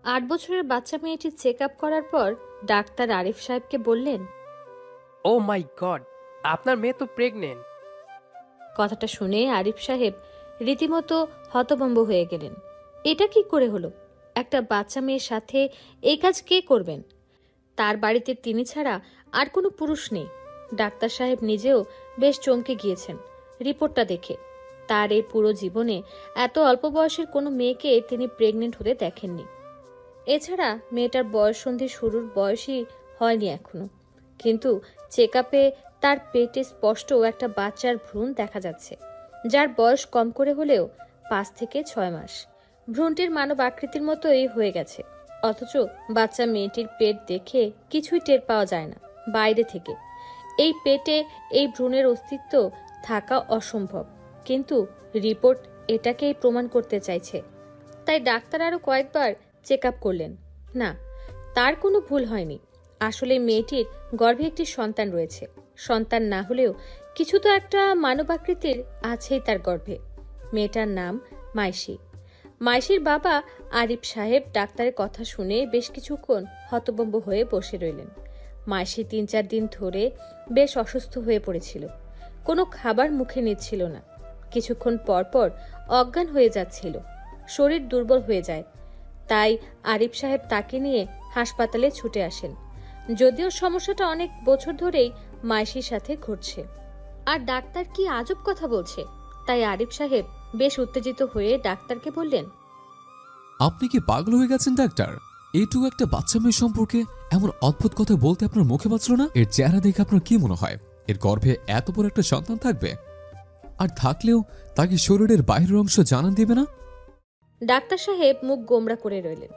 8 বছরের বাচ্চা মেয়েটি চেক আপ করার পর ডাক্তার আরিফ সাহেবকে বললেন, ও মাই গড, আপনার মেয়ে তো প্রেগনেন্ট। কথাটা শুনে আরিফ সাহেব রীতিমতো হতভম্ব হয়ে গেলেন। এটা কি করে হলো? একটা বাচ্চা মেয়ের সাথে এই কাজ কে করবেন? তার বাড়িতে তিনি ছাড়া আর কোনো পুরুষ নেই। ডাক্তার সাহেব নিজেও বেশ চমকে গিয়েছেন রিপোর্টটা দেখে। তার এই পুরো জীবনে এত অল্প বয়সের কোনো মেয়েকে তিনি প্রেগনেন্ট হতে দেখেননি। এছাড়া মেয়েটার বয়ঃসন্ধি শুরুর বয়সই হয়নি এখনো, কিন্তু চেক আপে তার পেটে স্পষ্ট একটা বাচ্চার ভ্রূণ দেখা যাচ্ছে, যার বয়স কম করে হলেও 5 থেকে 6 মাস। ভ্রূণটির মানব আকৃতির মতোই হয়ে গেছে, অথচ বাচ্চা মেয়েটির পেট দেখে কিছুই টের পাওয়া যায় না বাইরে থেকে। এই পেটে এই ভ্রূণের অস্তিত্ব থাকা অসম্ভব, কিন্তু রিপোর্ট এটাকেই প্রমাণ করতে চাইছে। তাই ডাক্তার আরও কয়েকবার চেক আপ করলেন। না, তার কোনো ভুল হয়নি। আসলে মেয়েটির গর্ভে একটি সন্তান রয়েছে। সন্তান না হলেও কিছু তো একটা মানবাকৃতির আছেই তার গর্ভে। মেয়েটার নাম মাইশি। মাইশির বাবা আরিফ সাহেব ডাক্তারের কথা শুনে বেশ কিছুক্ষণ হতভম্ব হয়ে বসে রইলেন। মাইশি 3-4 দিন ধরে বেশ অসুস্থ হয়ে পড়েছিল। কোনো খাবার মুখে নিচ্ছিল না। কিছুক্ষণ পর পর অজ্ঞান হয়ে যাচ্ছিল, শরীর দুর্বল হয়ে যায়। তাই আরিফ সাহেব তাকে নিয়ে হাসপাতালে ছুটে আসেন। যদিও সমস্যাটা অনেক বছর ধরেই মাইশির সাথে ঘটছে। আর ডাক্তার কি আজব কথা বলছে। তাই আরিফ সাহেব বেশ উত্তেজিত হয়ে ডাক্তারকে বললেন, আপনি কি পাগল হয়ে গেছেন ডাক্তার? এইটুকু একটা বাচ্চা মেয়ে সম্পর্কে এমন অদ্ভুত কথা বলতে আপনার মুখে বাঁচল না? এর চেহারা দেখে আপনার কি মনে হয় এর গর্ভে এত বড় একটা সন্তান থাকবে? আর থাকলেও তাকে শরীরের বাইরের অংশ জানান দেবে না? ডাক্তার সাহেব মুখ গোমড়া করে রইলেন।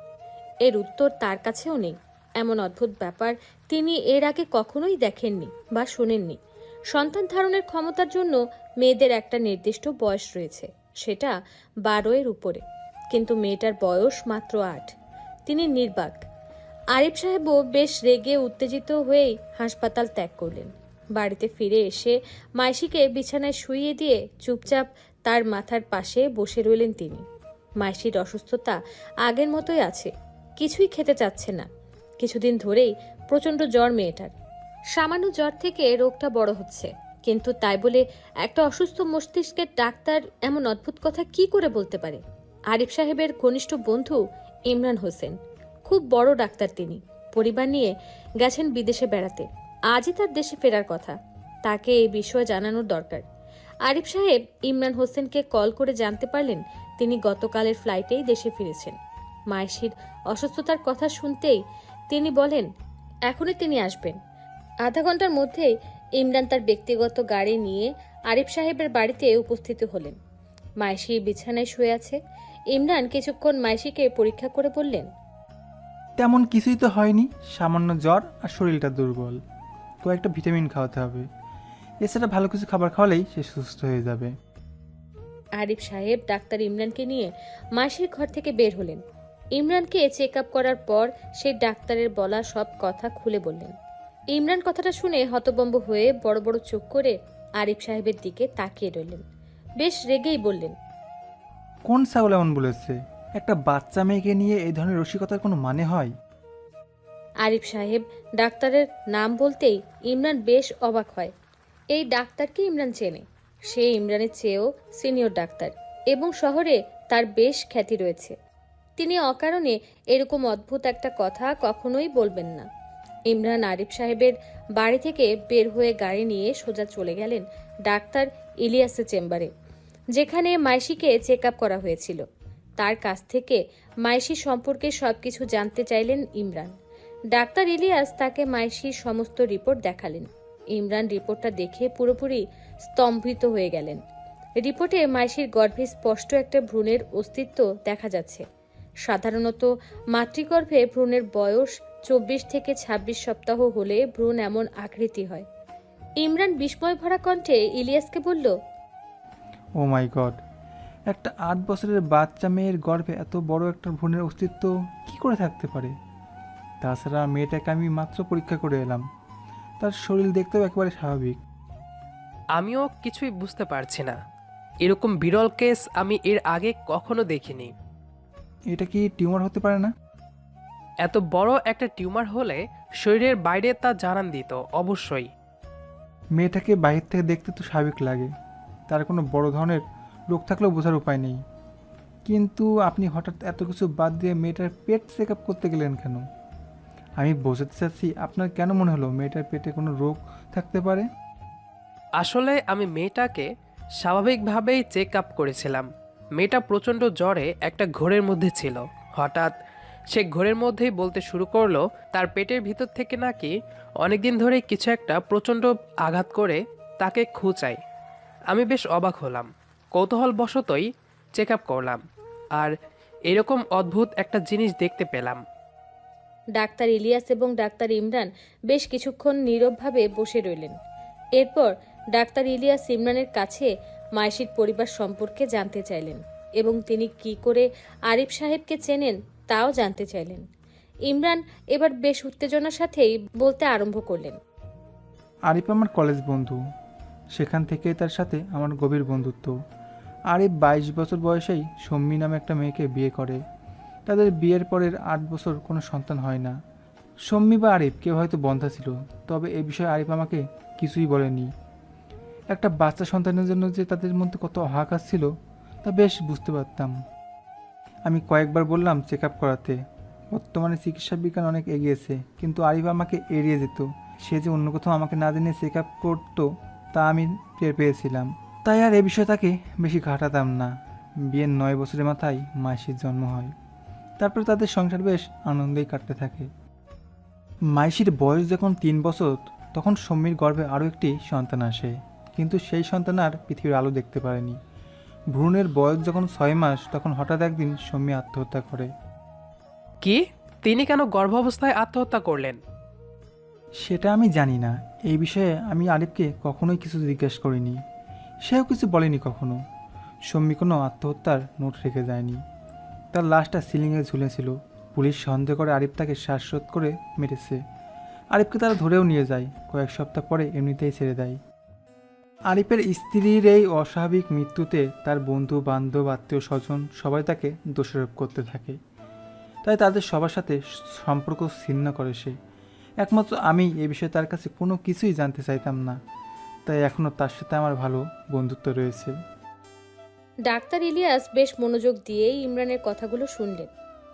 এর উত্তর তার কাছেও নেই। এমন অদ্ভুত ব্যাপার তিনি এর আগে কখনোই দেখেননি বা শোনেননি। সন্তান ধারণের ক্ষমতার জন্য মেয়েদের একটা নির্দিষ্ট বয়স রয়েছে, সেটা 12-এর উপরে। কিন্তু মেয়েটার বয়স মাত্র 8। তিনি নির্বাক। আরিফ সাহেবও বেশ রেগে উত্তেজিত হয়েই হাসপাতাল ত্যাগ করলেন। বাড়িতে ফিরে এসে মাইশিকে বিছানায় শুইয়ে দিয়ে চুপচাপ তার মাথার পাশে বসে রইলেন তিনি। মাইশির অসুস্থতা আগের মতোই আছে, কিছুই খেতে চাচ্ছে না। কিছুদিন ধরেই প্রচণ্ড জ্বর মেয়েটার। সামান্য জ্বর থেকে রোগটা বড় হচ্ছে, কিন্তু তাই বলে একটা অসুস্থ মস্তিষ্কের ডাক্তার এমন অদ্ভুত কথা কি করে বলতে পারে? আরিফ সাহেবের ঘনিষ্ঠ বন্ধু ইমরান হোসেন, খুব বড় ডাক্তার তিনি। পরিবার নিয়ে গেছেন বিদেশে বেড়াতে। আজই তার দেশে ফেরার কথা। তাকে এই বিষয়ে জানানোর দরকার। আরিফ সাহেব ইমরান হোসেনকে কল করে জানতে পারলেন তিনি গতকালের ফ্লাইটেই দেশে ফিরেছেন। মায়েশির অসুস্থতার কথা শুনতেই তিনি বলেন এখনই তিনি আসবেন। আধা ঘন্টার মধ্যেই ইমরান তার ব্যক্তিগত গাড়ি নিয়ে আরিফ সাহেবের বাড়িতে উপস্থিত হলেন। মায়েশি বিছানায় শুয়ে আছে। ইমরান কিছুক্ষণ মায়েশিকে পরীক্ষা করে বললেন, তেমন কিছুই তো হয়নি, সামান্য জ্বর আর শরীরটা দুর্বল, কয়েকটা ভিটামিন খাওয়াতে হবে। এছাড়া ভালো কিছু খাবার খাওয়ালেই সে সুস্থ হয়ে যাবে। আরিফ সাহেব ডাক্তার ইমরানকে নিয়ে মাসির ঘর থেকে বের হলেন। ইমরানকে চেক আপ করার পর সে ডাক্তারের বলা সব কথা খুলে বললেন। ইমরান কথাটা শুনে হতভম্ব হয়ে বড় বড় চোখ করে আরিফ সাহেবের দিকে তাকিয়ে রইলেন। বেশ রেগেই বললেন, কোন ছাগল এমন বলেছে? একটা বাচ্চা মেয়েকে নিয়ে এই ধরনের রসিকতার কোনো মানে হয়? আরিফ সাহেব ডাক্তারের নাম বলতেই ইমরান বেশ অবাক হয়। এই ডাক্তারকে ইমরান চেনে। সে ইমরানের চেয়েও সিনিয়র ডাক্তার এবং শহরে তার বেশ খ্যাতি রয়েছে। তিনি অকারণে এরকম অদ্ভুত একটা কথা কখনোই বলবেন না। ইমরান আরিফ সাহেবের বাড়ি থেকে বের হয়ে গাড়ি নিয়ে সোজা চলে গেলেন ডাক্তার ইলিয়াসের চেম্বারে, যেখানে মাইশিকে চেক আপ করা হয়েছিল। তার কাছ থেকে মাইশি সম্পর্কে সবকিছু জানতে চাইলেন ইমরান। ডাক্তার ইলিয়াস তাকে মাইশির সমস্ত রিপোর্ট দেখালেন। ইমরান রিপোর্টটা দেখে পুরোপুরি স্তম্ভিত হয়ে গেলেন। রিপোর্টে মাইশির গর্ভে স্পষ্ট একটা ভ্রূণের অস্তিত্ব দেখা যাচ্ছে। সাধারণত মাতৃগর্ভে ভ্রূণের বয়স 24 থেকে 26 সপ্তাহ হলে ভ্রূণ এমন আকৃতি হয়। ইমরান বিস্ময় ভরা কণ্ঠে ইলিয়াসকে বলল, ও মাই গড, একটা 8 বছরের বাচ্চা মেয়ের গর্ভে এত বড় একটা ভ্রূণের অস্তিত্ব কি করে থাকতে পারে? তাছাড়া মেয়েটাকে আমি মাত্র পরীক্ষা করে এলাম, তার শরীর দেখতেও একেবারে স্বাভাবিক। আমিও কিছুই বুঝতে পারছি না। এরকম বিরল কেস আমি এর আগে কখনো দেখিনি। এটা কি টিউমার হতে পারে না? এত বড় একটা টিউমার হলে শরীরের বাইরে তা জানান দিত অবশ্যই। মেয়েটাকে বাইরে থেকে দেখতে তো স্বাভাবিক লাগে, তার কোনো বড় ধরনের রোগ থাকলেও বোঝার উপায় নেই। কিন্তু আপনি হঠাৎ এত কিছু বাদ দিয়ে মেয়েটার পেট চেক আপ করতে গেলেন কেন? আমি বোঝাতে চাচ্ছি, আপনার কেন মনে হলো মেয়েটার পেটে কোনো রোগ থাকতে পারে? আসলে আমি মেয়েটাকে স্বাভাবিকভাবেই চেক আপ করেছিলাম। মেয়েটা প্রচণ্ড জ্বরে একটা ঘোরের মধ্যে ছিল। হঠাৎ সে ঘোরের মধ্যেই বলতে শুরু করলো তার পেটের ভিতর থেকে নাকি অনেকদিন ধরেই কিছু একটা প্রচণ্ড আঘাত করে তাকে খুঁচায়। আমি বেশ অবাক হলাম, কৌতূহলবশতই চেক আপ করলাম, আর এরকম অদ্ভুত একটা জিনিস দেখতে পেলাম। ডাক্তার ইলিয়াস এবং ডাক্তার ইমরান বেশ কিছুক্ষণ নীরবভাবে বসে রইলেন। এরপর ডাক্তার ইলিয়াস ইমরানের কাছে মায়েশির পরিবার সম্পর্কে জানতে চাইলেন এবং তিনি কি করে আরিফ সাহেবকে চেনেন তাও জানতে চাইলেন। ইমরান এবার বেশ উত্তেজনার সাথেই বলতে আরম্ভ করলেন। আরিফ আমার কলেজ বন্ধু, সেখান থেকে তার সাথে আমার গভীর বন্ধুত্ব। আরিফ 22 বছর বয়সেই সম্মি নামে একটা মেয়েকে বিয়ে করে। তাদের বিয়ের পরের 8 বছর কোনো সন্তান হয় না। সম্মি বা আরিফ কেউ হয়তো বন্ধা ছিল, তবে এ বিষয়ে আরিফ আমাকে কিছুই বলেনি। একটা বাচ্চা সন্তানের জন্য যে তাদের মধ্যে কত হাহাকার ছিল তা বেশ বুঝতে পারতাম। আমি কয়েকবার বললাম চেক আপ করাতে। বর্তমানে চিকিৎসা বিজ্ঞান অনেক এগিয়েছে, কিন্তু আরিফ আমাকে এড়িয়ে যেত। সে যে অন্য কোথাও আমাকে না জেনে চেক আপ করতো তা আমি টের পেয়েছিলাম। তাই আর এ বিষয়ে তাকে বেশি ঘাটাতাম না। বিয়ের 9 বছরের মাথায় মাইশির জন্ম হয়। তারপর তাদের সংসার বেশ আনন্দেই কাটতে থাকে। মাইশির বয়স যখন 3 বছর, তখন সম্মির গর্ভে আরও একটি সন্তান আসে, কিন্তু সেই সন্তান আর পৃথিবীর আলো দেখতে পারেনি। ভ্রূণের বয়স যখন 6 মাস, তখন হঠাৎ একদিন সম্মি আত্মহত্যা করে। কি? তিনি কেন গর্ভাবস্থায় আত্মহত্যা করলেন? সেটা আমি জানি না। এই বিষয়ে আমি আরিফকে কখনোই কিছু জিজ্ঞেস করিনি, সেও কিছু বলেনি কখনো। সম্মি কোনো আত্মহত্যার নোট রেখে যায়নি। তার লাশটা সিলিংয়ে ঝুলেছিল। পুলিশ সন্দেহ করে আরিফ তাকে শ্বাসরোধ করে মেরেছে। আরিফকে তারা ধরেও নিয়ে যায়, কয়েক সপ্তাহ পরে এমনিতেই ছেড়ে দেয়। আরিফের স্ত্রীর এই অস্বাভাবিক মৃত্যুতে তার বন্ধু বান্ধব আত্মীয় স্বজন সবাই তাকে দোষারোপ করতে থাকে। তাই তাদের সবার সাথে সম্পর্ক ছিন্ন করে সে। একমাত্র আমি এ বিষয়ে তার কাছে কোনো কিছুই জানতে চাইতাম না, তাই এখনও তার সাথে আমার ভালো বন্ধুত্ব রয়েছে। ডাক্তার ইলিয়াস বেশ মনোযোগ দিয়ে ইমরানের কথাগুলো শুনলেন।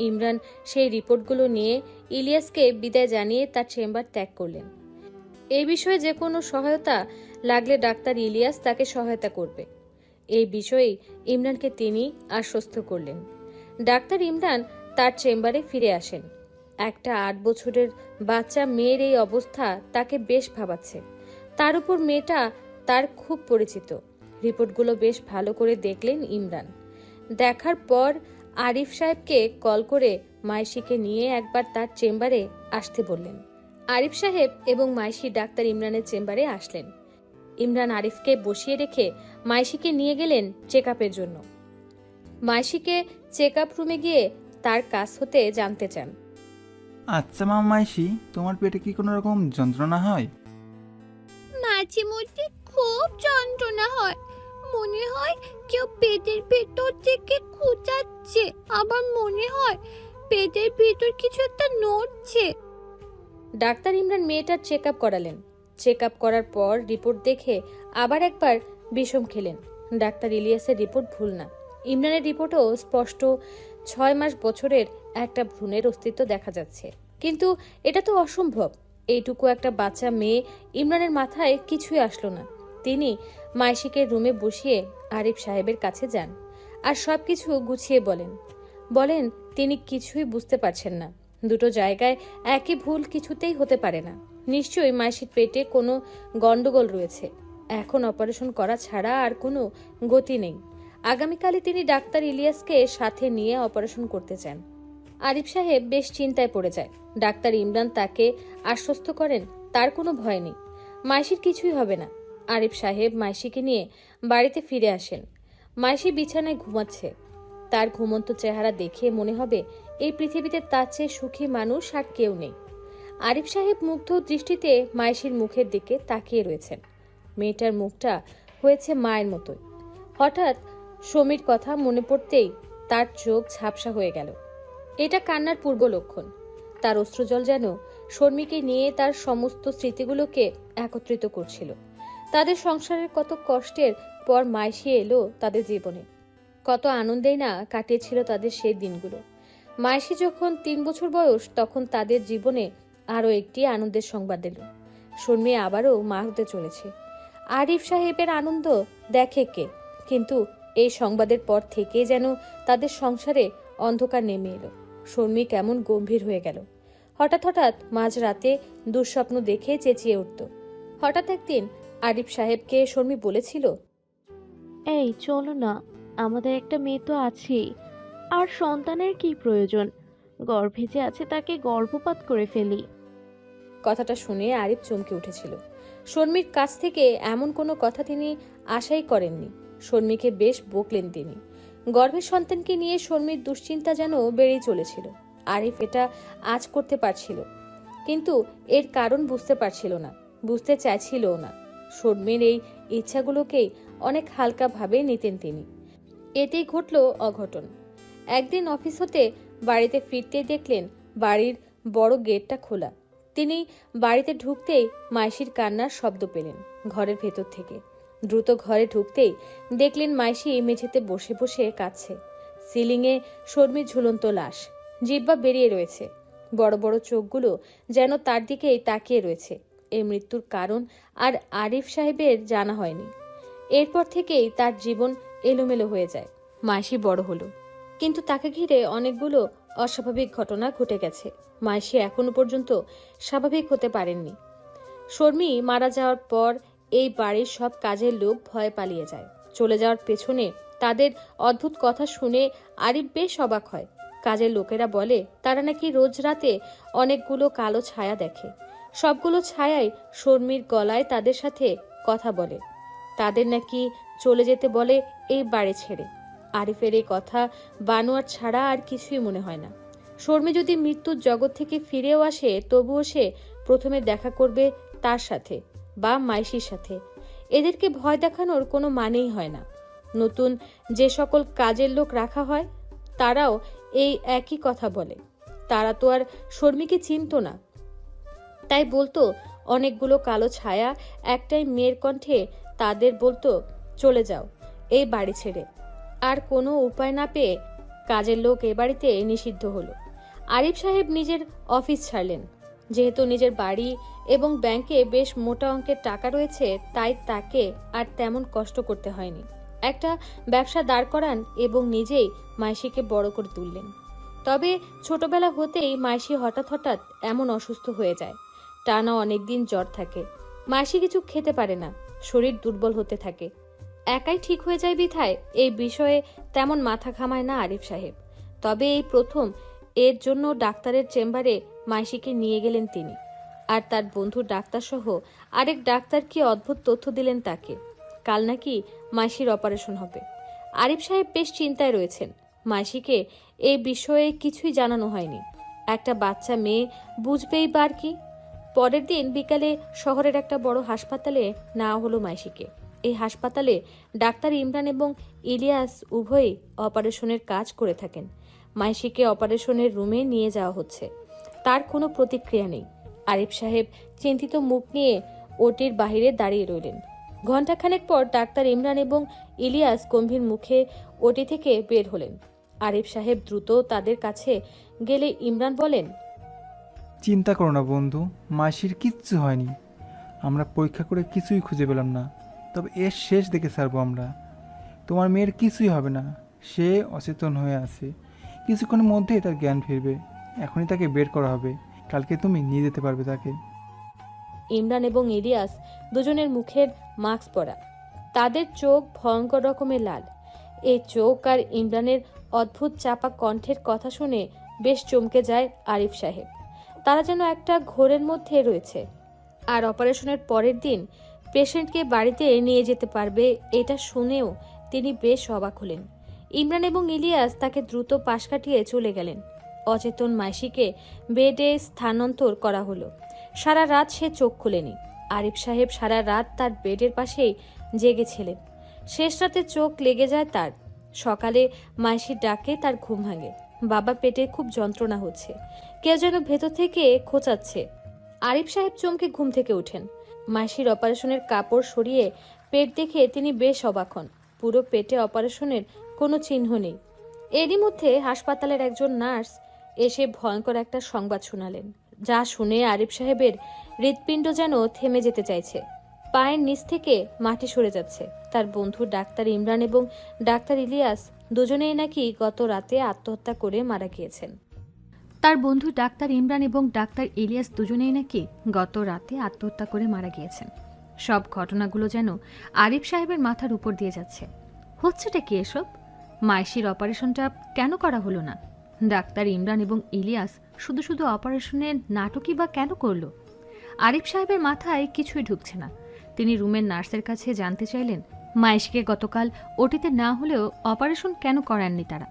ইমরান সেই রিপোর্টগুলো নিয়ে ইলিয়াসকে বিদায় জানিয়ে তার চেম্বার ত্যাগ করলেন। এই বিষয়ে যে কোনো সহায়তা লাগলে ডাক্তার ইলিয়াস তাকে সহায়তা করবে, এই বিষয়ে ইমরানকে তিনি আশ্বস্ত করলেন। ডাক্তার ইমরান তার চেম্বারে ফিরে আসেন। একটা 8 বছরের বাচ্চা মেয়ের এই অবস্থা তাকে বেশ ভাবাচ্ছে। তার উপর মেয়েটা তার খুব পরিচিত। রিপোর্টগুলো বেশ ভালো করে দেখলেন ইমরান। দেখার পর আরিফ সাহেবকে কল করে মাইশিকে নিয়ে একবার তার চেম্বারে আসতে বললেন। আরিফ সাহেব এবং মাইশি ডাক্তার ইমরানের চেম্বারে আসলেন। ইমরান আরিফকে বসিয়ে রেখে মাইশিকে নিয়ে গেলেন চেক আপের জন্য। মাইশিকে চেক আপ রুমে গিয়ে তার কাছ হতে জানতে চান। আচ্ছা মা মাইশি, তোমার পেটে কি কোনো রকম যন্ত্রণা হয়? মাঝে মধ্যে খুব যন্ত্রণা হয়, মনে হয় কেউ পেটের ভেতর থেকে খোঁচাচ্ছে, আবার মনে হয় পেটের ভেতর কিছু একটা নড়ছে। ডাক্তার ইমরান মেয়েটার চেক আপ করালেন। চেক আপ করার পর রিপোর্ট দেখে আবার একবার বিষম খেলেন। ডাক্তার ইলিয়াসের রিপোর্ট ভুল না। ইমরানের রিপোর্টও স্পষ্ট 6 মাস বছরের একটা ভ্রূণের অস্তিত্ব দেখা যাচ্ছে। কিন্তু এটা তো অসম্ভব। এইটুকু একটা বাচ্চা মেয়ে, ইমরানের মাথায় কিছুই আসলো না। তিনি মাইশিকে রুমে বসিয়ে আরিফ সাহেবের কাছে যান আর সবকিছু গুছিয়ে বলেন তিনি কিছুই বুঝতে পারছেন না। দুটো জায়গায় একই ভুল কিছুতেই হতে পারে না। নিশ্চয়ই মাইশির পেটে কোনো গন্ডগোল রয়েছে। এখন অপারেশন করা ছাড়া আর কোনো গতি নেই। আগামীকালই তিনি ডাক্তার ইলিয়াসকে সাথে নিয়ে অপারেশন করতে চান। আরিফ সাহেব বেশ চিন্তায় পড়ে যায়। ডাক্তার ইমরান তাকে আশ্বস্ত করেন তার কোনো ভয় নেই, মাইশির কিছুই হবে না। আরিফ সাহেব মাইশিকে নিয়ে বাড়িতে ফিরে আসেন। মাইশি বিছানায় ঘুমাচ্ছে। তার ঘুমন্ত চেহারা দেখে মনে হবে এই পৃথিবীতে তার চেয়ে সুখী মানুষ আর কেউ নেই। আরিফ সাহেব মুগ্ধ দৃষ্টিতে মাইশির মুখের দিকে তাকিয়ে রয়েছেন। মেয়েটার মুখটা হয়েছে মায়ের মতোই। হঠাৎ সমীর কথা মনে পড়তেই তার চোখ ঝাপসা হয়ে গেল। এটা কান্নার পূর্ব লক্ষণ। তার অশ্রুজল যেন শর্মিকে নিয়ে তার সমস্ত স্মৃতিগুলোকে একত্রিত করছিল। তাদের সংসারের কত কষ্টের পর মাইশি এলো তাদের জীবনে, কত আনন্দেই না কাটিয়েছিল তাদের সেই দিনগুলো। মাইশি যখন 3 বছর বয়স, তখন তাদের জীবনে আরও একটি আনন্দের সংবাদ এলো। শর্মি আবারও মা হতে চলেছে। আরিফ সাহেবের আনন্দ দেখে কে, কিন্তু এই সংবাদের পর থেকে যেন তাদের সংসারে অন্ধকার নেমে এলো। শর্মি কেমন গম্ভীর হয়ে গেল। হঠাৎ হঠাৎ মাঝরাতে দুঃস্বপ্ন দেখে চেঁচিয়ে উঠত। হঠাৎ একদিন আরিফ সাহেবকে শর্মি বলেছিল, এই চলো না, আমাদের একটা মেয়ে তো আছেই, আর সন্তানের কি প্রয়োজন? গর্ভে যে আছে তাকে গর্ভপাত করে ফেলি। কথাটা শুনে আরিফ চমকে উঠেছিল। শর্মির কাছ থেকে এমন কোনো কথা তিনি আশাই করেননি। শর্মিকে বেশ বকলেন তিনি। গর্ভের সন্তানকে নিয়ে শর্মির দুশ্চিন্তা যেন বেড়েই চলেছিল। আরিফ এটা আজ করতে পারছিল, কিন্তু এর কারণ বুঝতে পারছিল না, বুঝতে চাইছিলও না। শর্মির এই ইচ্ছাগুলোকেই অনেক হালকাভাবে নিতেন তিনি। এতেই ঘটল অঘটন। একদিন অফিস হতে বাড়িতে ফিরতেই দেখলেন বাড়ির বড় গেটটা খোলা। তিনি বাড়িতে ঢুকতেই মাইশির কান্নার শব্দ পেলেন ঘরের ভেতর থেকে। দ্রুত ঘরে ঢুকতেই দেখলেন মাইশি মেঝেতে বসে বসে কাঁদছে। সিলিংয়ে শর্মির ঝুলন্ত লাশ, জিহ্বা বেরিয়ে রয়েছে। বড় বড় চোখগুলো যেন তার দিকেই তাকিয়ে রয়েছে। এই মৃত্যুর কারণ আর আরিফ সাহেবের জানা হয়নি। এরপর থেকেই তার জীবন এলোমেলো হয়ে যায়। মাইশি বড় হলো, কিন্তু তাকে ঘিরে অনেকগুলো অস্বাভাবিক ঘটনা ঘটে গেছে। মাইশি এখনো পর্যন্ত স্বাভাবিক হতে পারেননি। শর্মি মারা যাওয়ার পর এই বাড়ির সব কাজের লোক ভয়ে পালিয়ে যায়। চলে যাওয়ার পেছনে তাদের অদ্ভুত কথা শুনে আরিফ বেশ অবাক হয়। কাজের লোকেরা বলে তারা নাকি রোজ রাতে অনেকগুলো কালো ছায়া দেখে। সবগুলো ছায়াই শর্মির গলায় তাদের সাথে কথা বলে। তাদের নাকি চলে যেতে বলে এই বাড়ি ছেড়ে। আরিফের এই কথা বানোয়ার ছাড়া আর কিছুই মনে হয় না। শর্মি যদি মৃত্যুর জগৎ থেকে ফিরেও আসে, তবুও সে প্রথমে দেখা করবে তার সাথে বা মাইশির সাথে। এদেরকে ভয় দেখানোর কোনো মানেই হয় না। নতুন যে সকল কাজের লোক রাখা হয় তারাও এই একই কথা বলে। তারা তো আর শর্মিকে চিনত না, তাই বলতো অনেকগুলো কালো ছায়া একটাই মেয়ের কণ্ঠে তাদের বলতো চলে যাও এই বাড়ি ছেড়ে। আর কোনো উপায় না পেয়ে কাজের লোক এ বাড়িতে নিষিদ্ধ হলো। আরিফ সাহেব নিজের অফিস ছাড়লেন। যেহেতু নিজের বাড়ি এবং ব্যাংকে বেশ মোটা অঙ্কের টাকা রয়েছে, তাই তাকে আর তেমন কষ্ট করতে হয়নি। একটা ব্যবসা দাঁড় করান এবং নিজেই মাইশিকে বড় করে তুললেন। তবে ছোটবেলা হতেই মাইশি হঠাৎ হঠাৎ এমন অসুস্থ হয়ে যায়। টানা অনেকদিন জ্বর থাকে। মাইশি কিছু খেতে পারে না, শরীর দুর্বল হতে থাকে। একাই ঠিক হয়ে যায় বিধায় এই বিষয়ে তেমন মাথা ঘামায় না আরিফ সাহেব। তবে এই প্রথম এর জন্য ডাক্তারের চেম্বারে মাইশিকে নিয়ে গেলেন তিনি। আর তার বন্ধু ডাক্তার সহ আরেক ডাক্তার কি অদ্ভুত তথ্য দিলেন তাকে। কাল নাকি মাইশির অপারেশন হবে। আরিফ সাহেব বেশ চিন্তায় রয়েছেন। মাইশিকে এই বিষয়ে কিছুই জানানো হয়নি। একটা বাচ্চা মেয়ে বুঝবেই বার কি। পরের দিন বিকালে শহরের একটা বড় হাসপাতালে নেওয়া হলো মাইশিকে। এই হাসপাতালে ডাক্তার ইমরান এবং ইলিয়াস উভয়ই অপারেশনের কাজ করে থাকেন। মাইশিকে অপারেশনের রুমে নিয়ে যাওয়া হচ্ছে। তার কোনো প্রতিক্রিয়া নেই। আরিফ সাহেব চিন্তিত মুখ নিয়ে ওটির বাহিরে দাঁড়িয়ে রইলেন। ঘণ্টাখানেক পর ডাক্তার ইমরান এবং ইলিয়াস গম্ভীর মুখে ওটি থেকে বের হলেন। আরিফ সাহেব দ্রুত তাদের কাছে গেলে ইমরান বলেন, চিন্তা করো না বন্ধু, মাসির কিচ্ছু হয়নি। আমরা পরীক্ষা করে কিছুই খুঁজে পেলাম না, তবে এর শেষ দেখে ছাড়বো আমরা। তোমার মেয়ের কিছুই হবে না, সে অচেতন হয়ে আছে। কিছুক্ষণের মধ্যেই তার জ্ঞান ফিরবে। এখনই তাকে বের করা হবে, কালকে তুমি নিয়ে যেতে পারবে তাকে। ইমরান এবং ইলিয়াস দুজনের মুখের মাস্ক পরা। তাদের চোখ ভয়ঙ্কর রকমের লাল। এই চোখ আর ইমরানের অদ্ভুত চাপা কণ্ঠের কথা শুনে বেশ চমকে যায় আরিফ সাহেব। তারা যেন একটা ঘোরের মধ্যে রয়েছে। আর অপারেশনের পরের দিন পেশেন্টকে বাড়িতে নিয়ে যেতে পারবে এটা শুনেও তিনি বেশ অবাক হলেন। ইমরান এবং ইলিয়াস তাকে দ্রুত পাশ কাটিয়ে চলে গেলেন। অচেতন মাইশিকে বেডে স্থানান্তর করা হলো। সারা রাত সে চোখ খুলেনি। আরিফ সাহেব সারা রাত তার বেডের পাশেই জেগেছিলেন। শেষ রাতে চোখ লেগে যায় তার। সকালে মাইশির ডাকে তার ঘুম ভাঙে। বাবা পেটে খুব যন্ত্রণা হচ্ছে, কেউ যেন ভেতর থেকে খোঁচাচ্ছে। আরিফ সাহেব চমকে ঘুম থেকে ওঠেন। মাসির অপারেশনের কাপড় সরিয়ে পেট দেখে তিনি বেশ অবাক হন। পুরো পেটে অপারেশনের কোনো চিহ্ন নেই। এরই মধ্যে হাসপাতালের একজন নার্স এসে ভয়ঙ্কর একটা সংবাদ শোনালেন, যা শুনে আরিফ সাহেবের হৃৎপিণ্ড যেন থেমে যেতে চাইছে। পায়ের নিচ থেকে মাটি সরে যাচ্ছে। তার বন্ধু ডাক্তার ইমরান এবং ডাক্তার ইলিয়াস দুজনেই নাকি গত রাতে আত্মহত্যা করে মারা গিয়েছেন। তার বন্ধু ডাক্তার ইমরান এবং ডাক্তার ইলিয়াস দুজনেই নাকি গত রাতে আত্মহত্যা করে মারা গিয়েছেন। সব ঘটনাগুলো যেন আরিফ সাহেবের মাথার উপর দিয়ে যাচ্ছে। হচ্ছেটা কি এসব? মাইশির অপারেশনটা কেন করা হলো না? ডাক্তার ইমরান এবং ইলিয়াস শুধু শুধু অপারেশনের নাটকই বা কেন করলো? আরিফ সাহেবের মাথায় কিছুই ঢুকছে না। তিনি রুমের নার্সের কাছে জানতে চাইলেন, মাইশিকে গতকাল ওটিতে না হলেও অপারেশন কেন করাননি তারা।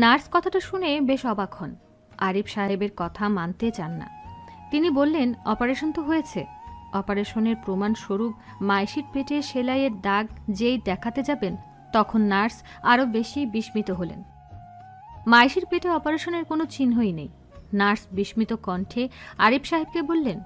নার্স কথাটা শুনে বেশ অবাক হন। আরিফ সাহেবের কথা মানতে চান না। তিনি বললেন, অপারেশন তো হয়েছে। অপারেশনের প্রমাণস্বরূপ মাইশির পেটে সেলাইয়ের দাগ যেই দেখাতে যাবেন, তখন নার্স আরও বেশি বিস্মিত হলেন। মাইশির পেটে অপারেশনের কোনো চিহ্নই নেই। নার্স বিস্মিত কণ্ঠে আরিফ সাহেবকে বললেন,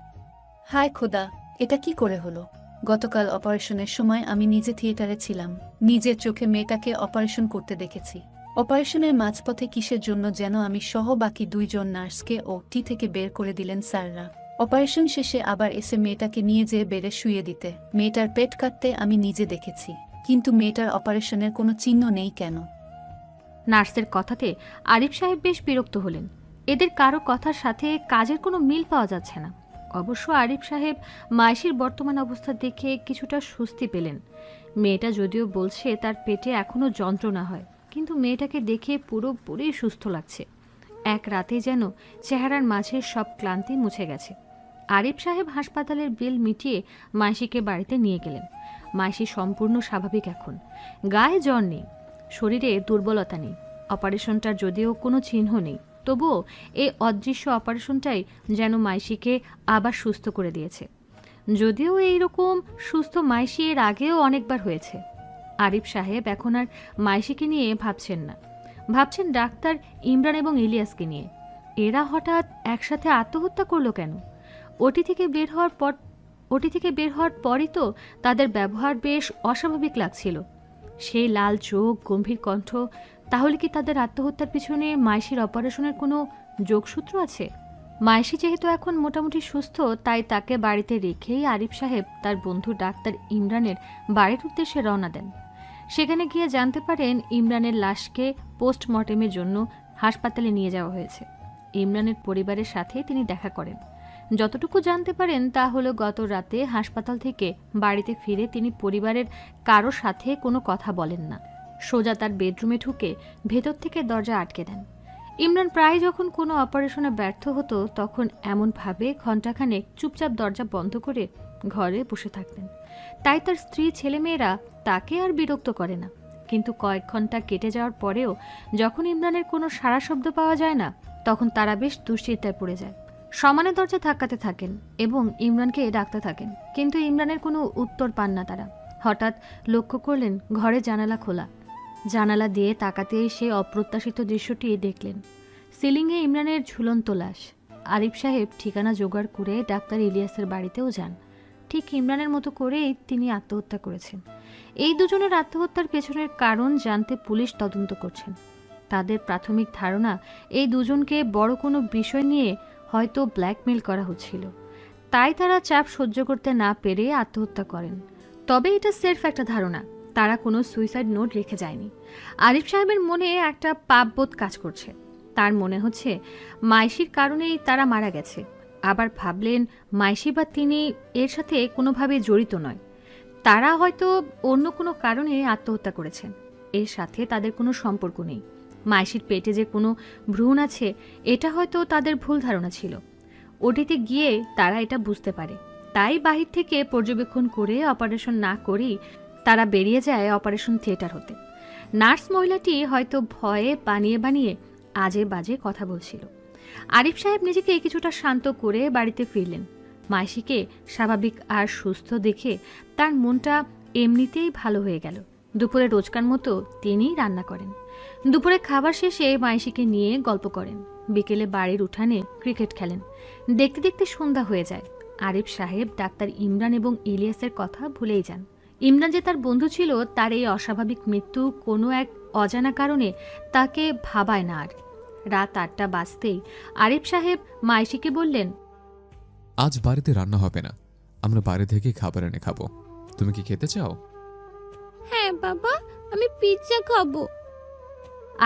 হায় খোদা, এটা কি করে হলো? গতকাল অপারেশনের সময় আমি নিজে থিয়েটারে ছিলাম, নিজের চোখে মেয়েটাকে অপারেশন করতে দেখেছি। অপারেশনের মাঝপথে কিসের জন্য যেন আমি সহ বাকি 2 জন নার্সকে ওটি থেকে বের করে দিলেন স্যাররা। অপারেশন শেষে আবার এসে মেয়েটাকে নিয়ে যেয়ে বেডে শুয়ে দিতে, মেয়েটার পেট কাটতে আমি নিজে দেখেছি, কিন্তু মেয়েটার অপারেশনের কোনো চিহ্ন নেই কেন? নার্সের কথাতে আরিফ সাহেব বেশ বিরক্ত হলেন। এদের কারো কথার সাথে কাজের কোনো মিল পাওয়া যাচ্ছে না। অবশ্য আরিফ সাহেব মাইশির বর্তমান অবস্থা দেখে কিছুটা স্বস্তি পেলেন। মেয়েটা যদিও বলছে তার পেটে এখনও যন্ত্রণা হয়, কিন্তু মেয়েটাকে দেখে পুরোপুরি সুস্থ লাগছে। এক রাতে যেন চেহারার মাঝে সব ক্লান্তি মুছে গেছে। আরিফ সাহেব হাসপাতালের বিল মিটিয়ে মাইশিকে বাড়িতে নিয়ে গেলেন। মাইশি সম্পূর্ণ স্বাভাবিক এখন। গায়ে জ্বর নেই, শরীরে দুর্বলতা নেই। অপারেশনটার যদিও কোনো চিহ্ন নেই, তবুও এই অদৃশ্য অপারেশনটাই যেন মাইশিকে আবার সুস্থ করে দিয়েছে। যদিও এইরকম সুস্থ মাইশি এর আগেও অনেকবার হয়েছে। আরিফ সাহেব এখন আর মাইশিকে নিয়ে ভাবছেন না, ভাবছেন ডাক্তার ইমরান এবং ইলিয়াসকে নিয়ে। এরা হঠাৎ একসাথে আত্মহত্যা করলো কেন? ওটি থেকে বের হওয়ার পরই তো তাদের ব্যবহার বেশ অস্বাভাবিক লাগছিল। সেই লাল চোখ, গম্ভীর কণ্ঠ, তাহলে কি তাদের আত্মহত্যার পিছনে মাইশির অপারেশনের কোনো যোগসূত্র আছে? মাইশি যেহেতু এখন মোটামুটি সুস্থ, তাই তাকে বাড়িতে রেখেই আরিফ সাহেব তার বন্ধু ডাক্তার ইমরানের বাড়ির উদ্দেশ্যে রওনা দেন। সেখানে গিয়ে জানতে পারেন ইমরানের লাশকে পোস্টমর্টেমের জন্য হাসপাতালে নিয়ে যাওয়া হয়েছে। ইমরানের পরিবারের সাথে তিনি দেখা করেন। যতটুকু জানতে পারেন তা হলো, গত রাতে হাসপাতাল থেকে বাড়িতে ফিরে তিনি পরিবারের কারো সাথে কোনো কথা বলেন না। সোজা তার বেডরুমে ঢুকে ভেতর থেকে দরজা আটকে দেন। ইমরান প্রায় যখন কোনো অপারেশনে ব্যর্থ হতো, তখন এমনভাবে ঘণ্টাখানেক চুপচাপ দরজা বন্ধ করে ঘরে বসে থাকতেন। তাই তার স্ত্রী, ছেলেমেয়েরা তাকে আর বিরক্ত করে না। কিন্তু কয়েক ঘন্টা কেটে যাওয়ার পরেও যখন ইমরানের কোনো সাড়া শব্দ পাওয়া যায় না, তখন তারা বেশ দুশ্চিন্তায় পড়ে যায়। সমানে দরজা ধাক্কাতে থাকেন এবং ইমরানকে ডাকতে থাকেন, কিন্তু ইমরানের কোনো উত্তর পান না তারা। হঠাৎ লক্ষ্য করলেন ঘরে জানালা খোলা। জানালা দিয়ে তাকাতেই সে অপ্রত্যাশিত দৃশ্যটি দেখলেন। সিলিংয়ে ইমরানের ঝুলন্ত লাশ। আরিফ সাহেব ঠিকানা জোগাড় করে ডাক্তার ইলিয়াসের বাড়িতেও যান। ঠিক ইমরানের মতো করেই তিনি আত্মহত্যা করেছেন। এই দুজনের আত্মহত্যার পেছনের কারণ জানতে পুলিশ তদন্ত করছেন। তাদের প্রাথমিক ধারণা, এই দুজনকে বড় কোনো বিষয় নিয়ে হয়তো ব্ল্যাকমেল করা হচ্ছিল, তাই তারা চাপ সহ্য করতে না পেরে আত্মহত্যা করেন। তবে এটা সির্ফ একটা ধারণা, তারা কোনো সুইসাইড নোট রেখে যায়নি। আরিফ সাহেবের মনে একটা পাপবোধ কাজ করছে। তার মনে হচ্ছে মাইশির কারণেই তারা মারা গেছে। আবার ভাবলেন মাইশি বা তিনি এর সাথে কোনোভাবে জড়িত নয়, তারা হয়তো অন্য কোনো কারণে আত্মহত্যা করেছেন। এর সাথে তাদের কোনো সম্পর্ক নেই। মাইশির পেটে যে কোনো ভ্রূণ আছে, এটা হয়তো তাদের ভুল ধারণা ছিল। ওটিতে গিয়ে তারা এটা বুঝতে পারে, তাই বাহির থেকে পর্যবেক্ষণ করে অপারেশন না করেই তারা বেরিয়ে যায় অপারেশন থিয়েটার হতে। নার্স মহিলাটি হয়তো ভয়ে বানিয়ে আজে বাজে কথা বলছিল। আরিফ সাহেব নিজেকে কিছুটা শান্ত করে বাড়িতে ফিরলেন। মাইশিকে স্বাভাবিক আর সুস্থ দেখে তার মনটা এমনিতেই ভালো হয়ে গেল। দুপুরে রোজকার মতো তিনিই রান্না করেন। দুপুরে খাবার শেষে মাইশিকে নিয়ে গল্প করেন। বিকেলে বাড়ির উঠানে ক্রিকেট খেলেন। দেখতে দেখতে সন্ধ্যা হয়ে যায়। আরিফ সাহেব ডাক্তার ইমরান এবং ইলিয়াসের কথা ভুলেই যান। ইমরান যে তার বন্ধু ছিল, তার এই অস্বাভাবিক মৃত্যু কোনো এক অজানা কারণে তাকে ভাবায় না আর। রাত 8টা বাজতেই আরিফ সাহেব মাইশিকে বললেন, আজ বাড়িতে রান্না হবে না, আমরা বাইরে থেকে খাবার এনে খাবো। তুমি কি খেতে চাও? হ্যাঁ বাবা, আমি পিৎজা খাবো।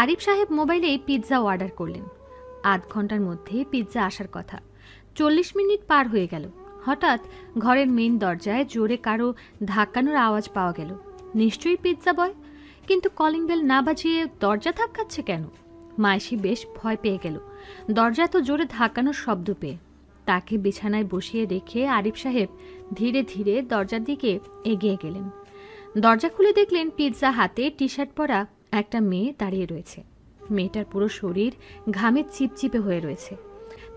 আরিফ সাহেব মোবাইলে পিৎজা অর্ডার করলেন। আধ ঘন্টার মধ্যে পিৎজা আসার কথা। 40 মিনিট পার হয়ে গেল। হঠাৎ ঘরের মেইন দরজায় জোরে কারো ধাক্কানোর আওয়াজ পাওয়া গেল। নিশ্চয়ই পিৎজা বয়, কিন্তু কলিং বেল না বাজিয়ে দরজা ধাক্কাচ্ছে কেন? মাইশি বেশ ভয় পেয়ে গেল দরজা তো জোরে ধাক্কানোর শব্দ পেয়ে। তাকে বিছানায় বসিয়ে রেখে আরিফ সাহেব ধীরে ধীরে দরজার দিকে এগিয়ে গেলেন। দরজা খুলে দেখলেন পিৎজা হাতে টি শার্ট পরা একটা মেয়ে দাঁড়িয়ে রয়েছে। মেয়েটার পুরো শরীর ঘামে চিপচিপে হয়ে রয়েছে।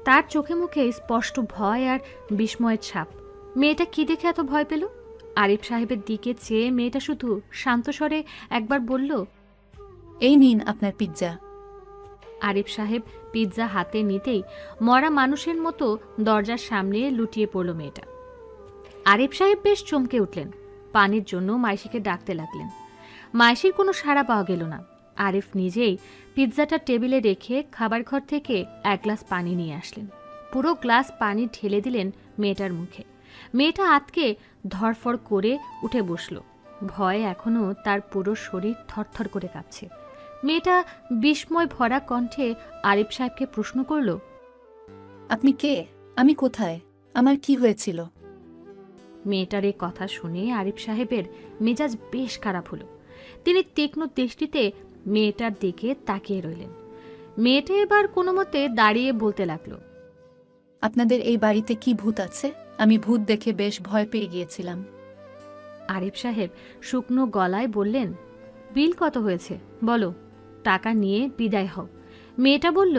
তার চোখে মুখে স্পষ্ট ভয় আর বিস্ময়ের ছাপ। মেয়েটা কি দেখে এত ভয় পেল? আরিফ সাহেবের দিকে চেয়ে মেয়েটা শুধু শান্ত স্বরে একবার বলল, এই নিন আপনার পিৎজা। আরিফ সাহেব পিৎজা হাতে নিতেই মরা মানুষের মতো দরজার সামনে লুটিয়ে পড়ল মেয়েটা। আরিফ সাহেব বেশ চমকে উঠলেন। পানির জন্য মাইশিকে ডাকতে লাগলেন। মাইশির কোনো সাড়া পাওয়া গেল না। আরিফ নিজেই পিৎজাটা টেবিলে রেখে খাবার ঘর থেকে 1 গ্লাস পানি নিয়ে আসলেন। পুরো গ্লাস পানি ঢেলে দিলেন মেয়েটার মুখে। মেয়েটা আতকে ধরফড় করে উঠে বসল। ভয়ে এখনো তার পুরো শরীর থরথর করে কাঁপছে। মেয়েটা বিস্ময় ভরা কণ্ঠে আরিফ সাহেবকে প্রশ্ন করল, আপনি কে? আমি কোথায়? আমার কি হয়েছিল? মেয়েটার এই কথা শুনে আরিফ সাহেবের মেজাজ বেশ খারাপ হলো। তিনি তীক্ষ্ণ দৃষ্টিতে মেয়েটার দিকে তাকিয়ে রইলেন। মেয়েটা এবার কোনো মতে দাঁড়িয়ে বলতে লাগলো, আপনাদের এই বাড়িতে কি ভূত আছে? আমি ভূত দেখে বেশ ভয় পেয়ে গিয়েছিলাম। আরিফ সাহেব শুকনো গলায় বললেন, বিল কত হয়েছে বলো, টাকা নিয়ে বিদায় হও। মেয়েটা বলল,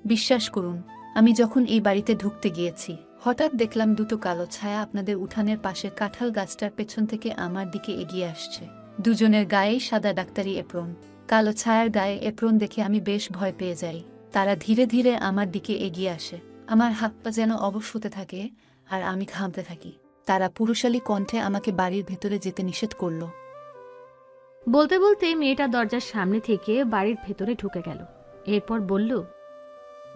বিশ্বাস করুন, আমি যখন এই বাড়িতে ঢুকতে গিয়েছি, হঠাৎ দেখলাম দুটো কালো ছায়া আপনাদের উঠানের পাশের কাঁঠাল গাছটার পেছন থেকে আমার দিকে এগিয়ে আসছে। দুজনের গায়েই সাদা ডাক্তারি এপ্রন। কালো ছায়ার গায়ে এপ্রন দেখে আমি বেশ ভয় পেয়ে যাই। তারা ধীরে ধীরে আমার দিকে এগিয়ে আসে। আমার হাত পা যেন অবশ হতে থাকে আর আমি ঘামতে থাকি। তারা পুরুষালী কণ্ঠে আমাকে বাড়ির ভেতরে যেতে নিষেধ করল। বলতে বলতে মেয়েটা দরজার সামনে থেকে বাড়ির ভেতরে ঢুকে গেল। এরপর বলল,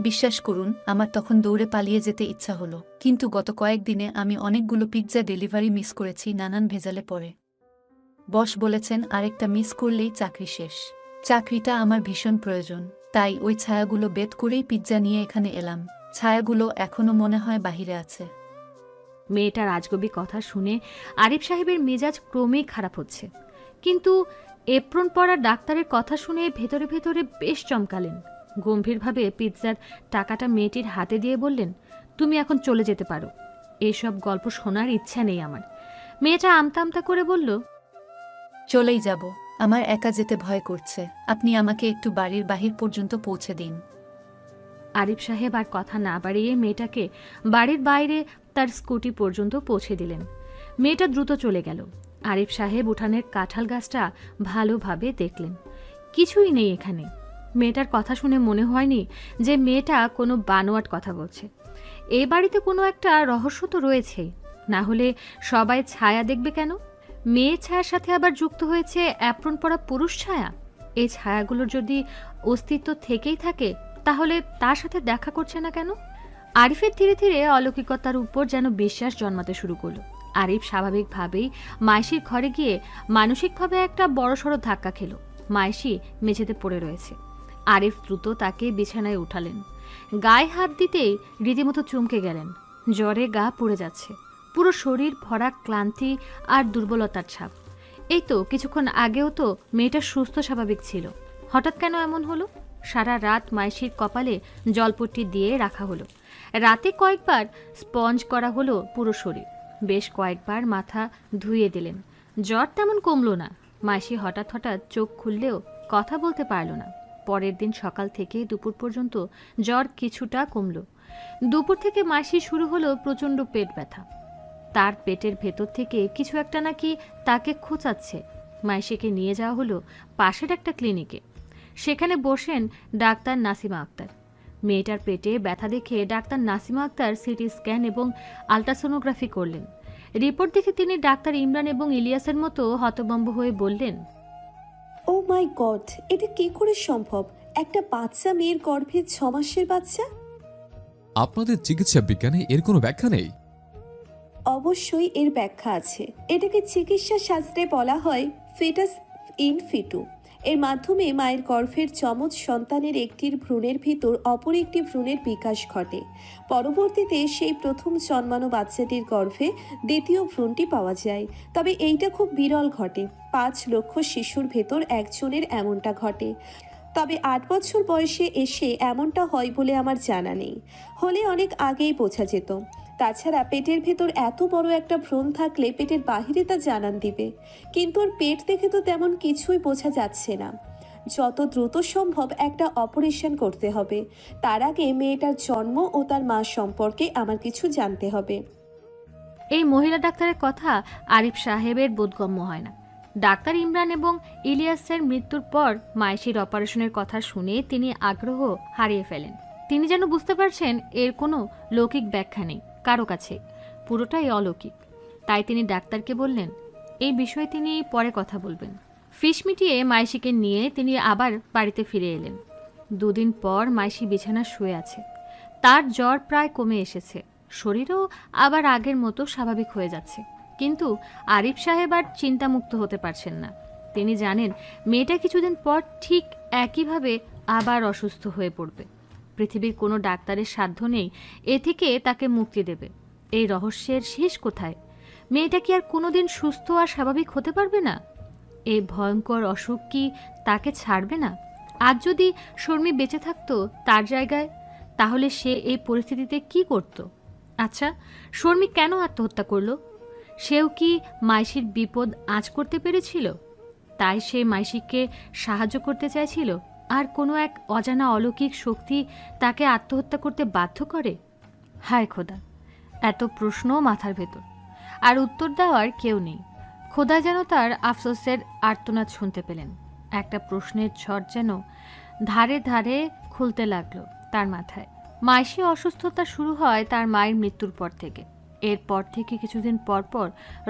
বিশ্বাস করুন, আমার তখন দৌড়ে পালিয়ে যেতে ইচ্ছা হলো, কিন্তু গত কয়েকদিনে আমি অনেকগুলো পিৎজা ডেলিভারি মিস করেছি নানান ভেজালে পড়ে। বস বলেছেন আরেকটা মিস করলেই চাকরি শেষ। চাকরিটা আমার ভীষণ প্রয়োজন, তাই ওই ছায়াগুলো বেদ করেই পিৎজা নিয়ে এখানে এলাম। ছায়াগুলো এখনো মনে হয় বাহিরে আছে। মেয়েটার আজগবি কথা শুনে আরিফ সাহেবের মেজাজ ক্রমেই খারাপ হচ্ছে, কিন্তু এপ্রন পরা ডাক্তারের কথা শুনে ভেতরে ভেতরে বেশ চমকালেন। গম্ভীরভাবে পিৎজার টাকাটা মেয়েটির হাতে দিয়ে বললেন, তুমি এখন চলে যেতে পারো, এসব গল্প শোনার ইচ্ছা নেই আমার। মেয়েটা আমতা আমতা করে বলল, চলেই যাব, আমার একা যেতে ভয় করছে। আপনি আমাকে একটু বাড়ির বাহির পর্যন্ত পৌঁছে দিন। আরিফ সাহেব আর কথা না বাড়িয়ে মেয়েটাকে বাড়ির বাইরে তার স্কুটি পর্যন্ত পৌঁছে দিলেন। মেয়েটা দ্রুত চলে গেল। আরিফ সাহেব উঠানের কাঁঠাল গাছটা ভালোভাবে দেখলেন। কিছুই নেই এখানে। মেয়েটার কথা শুনে মনে হয়নি যে মেয়েটা কোনো বানোয়াট কথা বলছে। এই বাড়িতে কোনো একটা রহস্য তো রয়েছেই, না হলে সবাই ছায়া দেখবে কেন? মেয়ে ছায়ার সাথে আবার যুক্ত হয়েছে অ্যাপ্রন পরা পুরুষ ছায়া। এই ছায়াগুলোর যদি অস্তিত্ব থেকেই থাকে, তাহলে তার সাথে দেখা করছে না কেন? আরিফের ধীরে ধীরে অলৌকিকতার উপর যেন বিশ্বাস জন্মাতে শুরু করলো। আরিফ স্বাভাবিকভাবেই মাইশির ঘরে গিয়ে মানসিকভাবে একটা বড়সড় ধাক্কা খেল। মাইশি মেঝেতে পড়ে রয়েছে। আরিফ দ্রুত তাকে বিছানায় উঠালেন। গায়ে হাত দিতেই রীতিমতো চমকে গেলেন। জ্বরে গা পুড়ে যাচ্ছে, পুরো শরীর ভরা ক্লান্তি আর দুর্বলতার ছাপ। এই তো কিছুক্ষণ আগেও তো মেয়েটা সুস্থ স্বাভাবিক ছিল, হঠাৎ কেন এমন হলো? সারা রাত মাইশির কপালে জলপট্টি দিয়ে রাখা হলো। রাতে কয়েকবার স্পঞ্জ করা হলো পুরো শরীর। বেশ কয়েকবার মাথা ধুয়ে দিলেন। জ্বর তেমন কমলো না। মাইশি হঠাৎ হঠাৎ চোখ খুললেও কথা বলতে পারল না। পরের দিন সকাল থেকে দুপুর পর্যন্ত জ্বর কিছুটা কমলো। দুপুর থেকে মাইশি শুরু হলো প্রচণ্ড পেট ব্যথা। তার পেটের ভেতর থেকে কিছু একটা নাকি তাকে খোঁচাচ্ছে। মাইশিকে নিয়ে যাওয়া হলো পাশের একটা ক্লিনিকে। সেখানে বসেন ডাক্তার নাসিমা আক্তার। মেয়েটার পেটে ব্যথা দেখে doctor Nasima Akter CT scan এবং আলট্রাসোনোগ্রাফি করলেন। রিপোর্ট দেখে তিনি ডাক্তার ইমরান এবং ইলিয়াসের মতো হতভম্ব হয়ে বললেন, ও মাই গড, এটা কি করে সম্ভব? একটা বাচ্চা মেয়ের গর্ভে 6 মাসের বাচ্চা? আপনাদের চিকিৎসা বিজ্ঞানে এর কোনো ব্যাখ্যা নেই? অবশ্যই এর ব্যাখ্যা আছে। এটাকে চিকিৎসা শাস্ত্রে বলা হয় ফিটাস ইন ফিটু। এর মাধ্যমে মায়ের গর্ভের যমজ সন্তানের একটির ভ্রূণের ভিতর অপর একটি ভ্রূণের বিকাশ ঘটে। পরবর্তীতে সেই প্রথম জন্মানো বাচ্চাটির গর্ভে দ্বিতীয় ভ্রূণটি পাওয়া যায়। তবে এইটা খুব বিরল ঘটে। 5 লক্ষ শিশুর ভেতর একজনের এমনটা ঘটে। তবে 8 বছর বয়সে এসে এমনটা হয় বলে আমার জানা নেই। হলে অনেক আগেই বোঝা যেত। তাছাড়া পেটের ভেতর এত বড় একটা ভ্রূণ থাকলে পেটের বাহিরে তা জানান দিবে, কিন্তু ওর পেট দেখে তো তেমন কিছুই বোঝা যাচ্ছে না। যত দ্রুত সম্ভব একটা অপারেশন করতে হবে। তার আগে মেয়েটার জন্ম ও তার মা সম্পর্কে আমার কিছু জানতে হবে। এই মহিলা ডাক্তারের কথা আরিফ সাহেবের বোধগম্য হয় না। ডাক্তার ইমরান এবং ইলিয়াসের মৃত্যুর পর মাইশির অপারেশনের কথা শুনে তিনি আগ্রহ হারিয়ে ফেলেন। তিনি যেন বুঝতে পারছেন এর কোনো লৌকিক ব্যাখ্যা নেই কারো কাছে, পুরোটাই অলৌকিক। তাই তিনি ডাক্তারকে বললেন এই বিষয়ে তিনি পরে কথা বলবেন। ফিস মিটিয়ে মাইশিকে নিয়ে তিনি আবার বাড়িতে ফিরে এলেন। 2 দিন পর মাইশি বিছানা শুয়ে আছে। তার জ্বর প্রায় কমে এসেছে, শরীরও আবার আগের মতো স্বাভাবিক হয়ে যাচ্ছে। কিন্তু আরিফ সাহেব আর চিন্তামুক্ত হতে পারছেন না। তিনি জানেন মেয়েটা কিছুদিন পর ঠিক একইভাবে আবার অসুস্থ হয়ে পড়বে। পৃথিবীর কোনো ডাক্তারের সাধ্য নেই এ থেকে তাকে মুক্তি দেবে। এই রহস্যের শেষ কোথায়? মেয়েটা কি আর কোনোদিন সুস্থ আর স্বাভাবিক হতে পারবে না? এই ভয়ঙ্কর অসুখ কি তাকে ছাড়বে না? আজ যদি শর্মী বেঁচে থাকতো তার জায়গায়, তাহলে সে এই পরিস্থিতিতে কি করত? আচ্ছা, শর্মী কেন আত্মহত্যা করলো? সেও কি মাইশির বিপদ আঁচ করতে পেরেছিল? তাই সে মাইশিকে সাহায্য করতে চাইছিল, আর কোনো এক অজানা অলৌকিক শক্তি তাকে আত্মহত্যা করতে বাধ্য করে? হায় খোদা, এত প্রশ্ন মাথার ভেতর, আর উত্তর দেওয়ার কেউ নেই। খোদা যেন তার আফসোসের আর্তনাদ শুনতে পেলেন। একটা প্রশ্নের ঝড় যেন ধারে ধারে খুলতে লাগলো তার মাথায়। মাইশি অসুস্থতা শুরু হয় তার মায়ের মৃত্যুর পর থেকে। এরপর থেকে কিছুদিন পর পর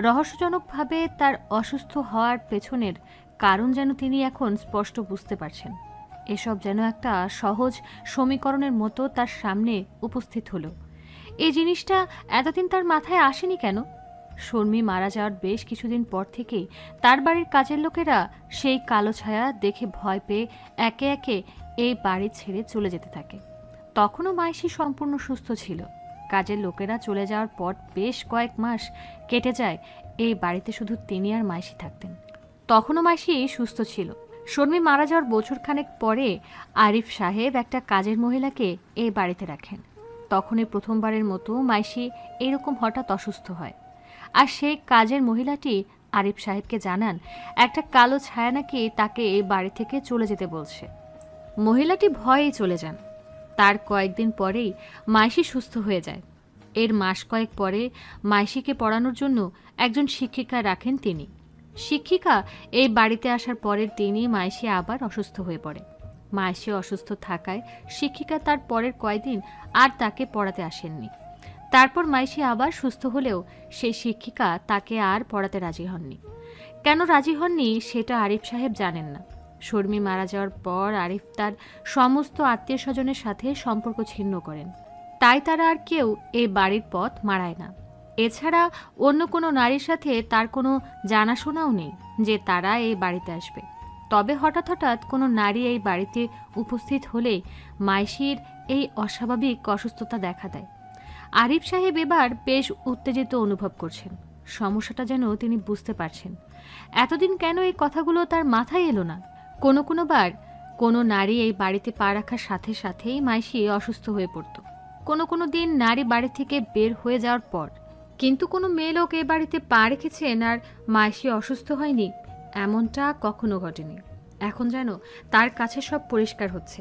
রহস্যজনকভাবে তার অসুস্থ হওয়ার পেছনের কারণ যেন তিনি এখন স্পষ্ট বুঝতে পারছেন। এসব যেন একটা সহজ সমীকরণের মতো তার সামনে উপস্থিত হলো। এই জিনিসটা এতদিন তার মাথায় আসেনি কেন? শর্মী মারা যাওয়ার বেশ কিছুদিন পর থেকেই তার বাড়ির কাজের লোকেরা সেই কালো ছায়া দেখে ভয় পেয়ে একে একে এই বাড়ি ছেড়ে চলে যেতে থাকে। তখনও মাইশি সম্পূর্ণ সুস্থ ছিল। কাজের লোকেরা চলে যাওয়ার পর বেশ কয়েক মাস কেটে যায়। এই বাড়িতে শুধু তিনি আর মাইশি থাকতেন। তখনও মাইশি সুস্থ ছিল। শর্মী মারা যাওয়ার বছরখানেক পরে আরিফ সাহেব একটা কাজের মহিলাকে এই বাড়িতে রাখেন। তখনই প্রথমবারের মতো মাইশি এরকম হঠাৎ অসুস্থ হয়। আর সেই কাজের মহিলাটি আরিফ সাহেবকে জানান একটা কালো ছায়া নাকি তাকে এই বাড়ি থেকে চলে যেতে বলছে। মহিলাটি ভয়েই চলে যান। তার কয়েকদিন পরেই মাইশি সুস্থ হয়ে যায়। এর মাস কয়েক পরে মাইশিকে পড়ানোর জন্য একজন শিক্ষিকা রাখেন তিনি। শিক্ষিকা এই বাড়িতে আসার পরের দিনই মাইশি আবার অসুস্থ হয়ে পড়ে। মাইশি অসুস্থ থাকায় শিক্ষিকা তার পরের কয়েকদিন আর তাকে পড়াতে আসেননি। তারপর মাইশি আবার সুস্থ হলেও সেই শিক্ষিকা তাকে আর পড়াতে রাজি হননি। কেন রাজি হননি সেটা আরিফ সাহেব জানেন না। শর্মী মারা যাওয়ার পর আরিফ তার সমস্ত আত্মীয় স্বজনের সাথে সম্পর্ক ছিন্ন করেন। তাই তারা আর কেউ এই বাড়ির পথ মারায় না। এছাড়া অন্য কোনো নারীর সাথে তার কোনো জানাশোনাও নেই যে তারা এই বাড়িতে আসবে। তবে হঠাৎ হঠাৎ কোনো নারী এই বাড়িতে উপস্থিত হলে মাইশির এই অস্বাভাবিক অসুস্থতা দেখা দেয়। আরিফ সাহেব এবার বেশ উত্তেজিত অনুভব করছেন। সমস্যাটা যেন তিনি বুঝতে পারছেন। এতদিন কেন এই কথাগুলো তার মাথায় এলো না? কোনো বার কোনো নারী এই বাড়িতে পা রাখার সাথে সাথেই মাইশি অসুস্থ হয়ে পড়ত। কোনো দিন নারী বাড়ি থেকে বের হয়ে যাওয়ার পর। কিন্তু কোনো মেয়ে লোক এই বাড়িতে পা রেখেছেন আর মাইশি অসুস্থ হয়নি, এমনটা কখনো ঘটেনি। এখন যেন তার কাছে সব পরিষ্কার হচ্ছে।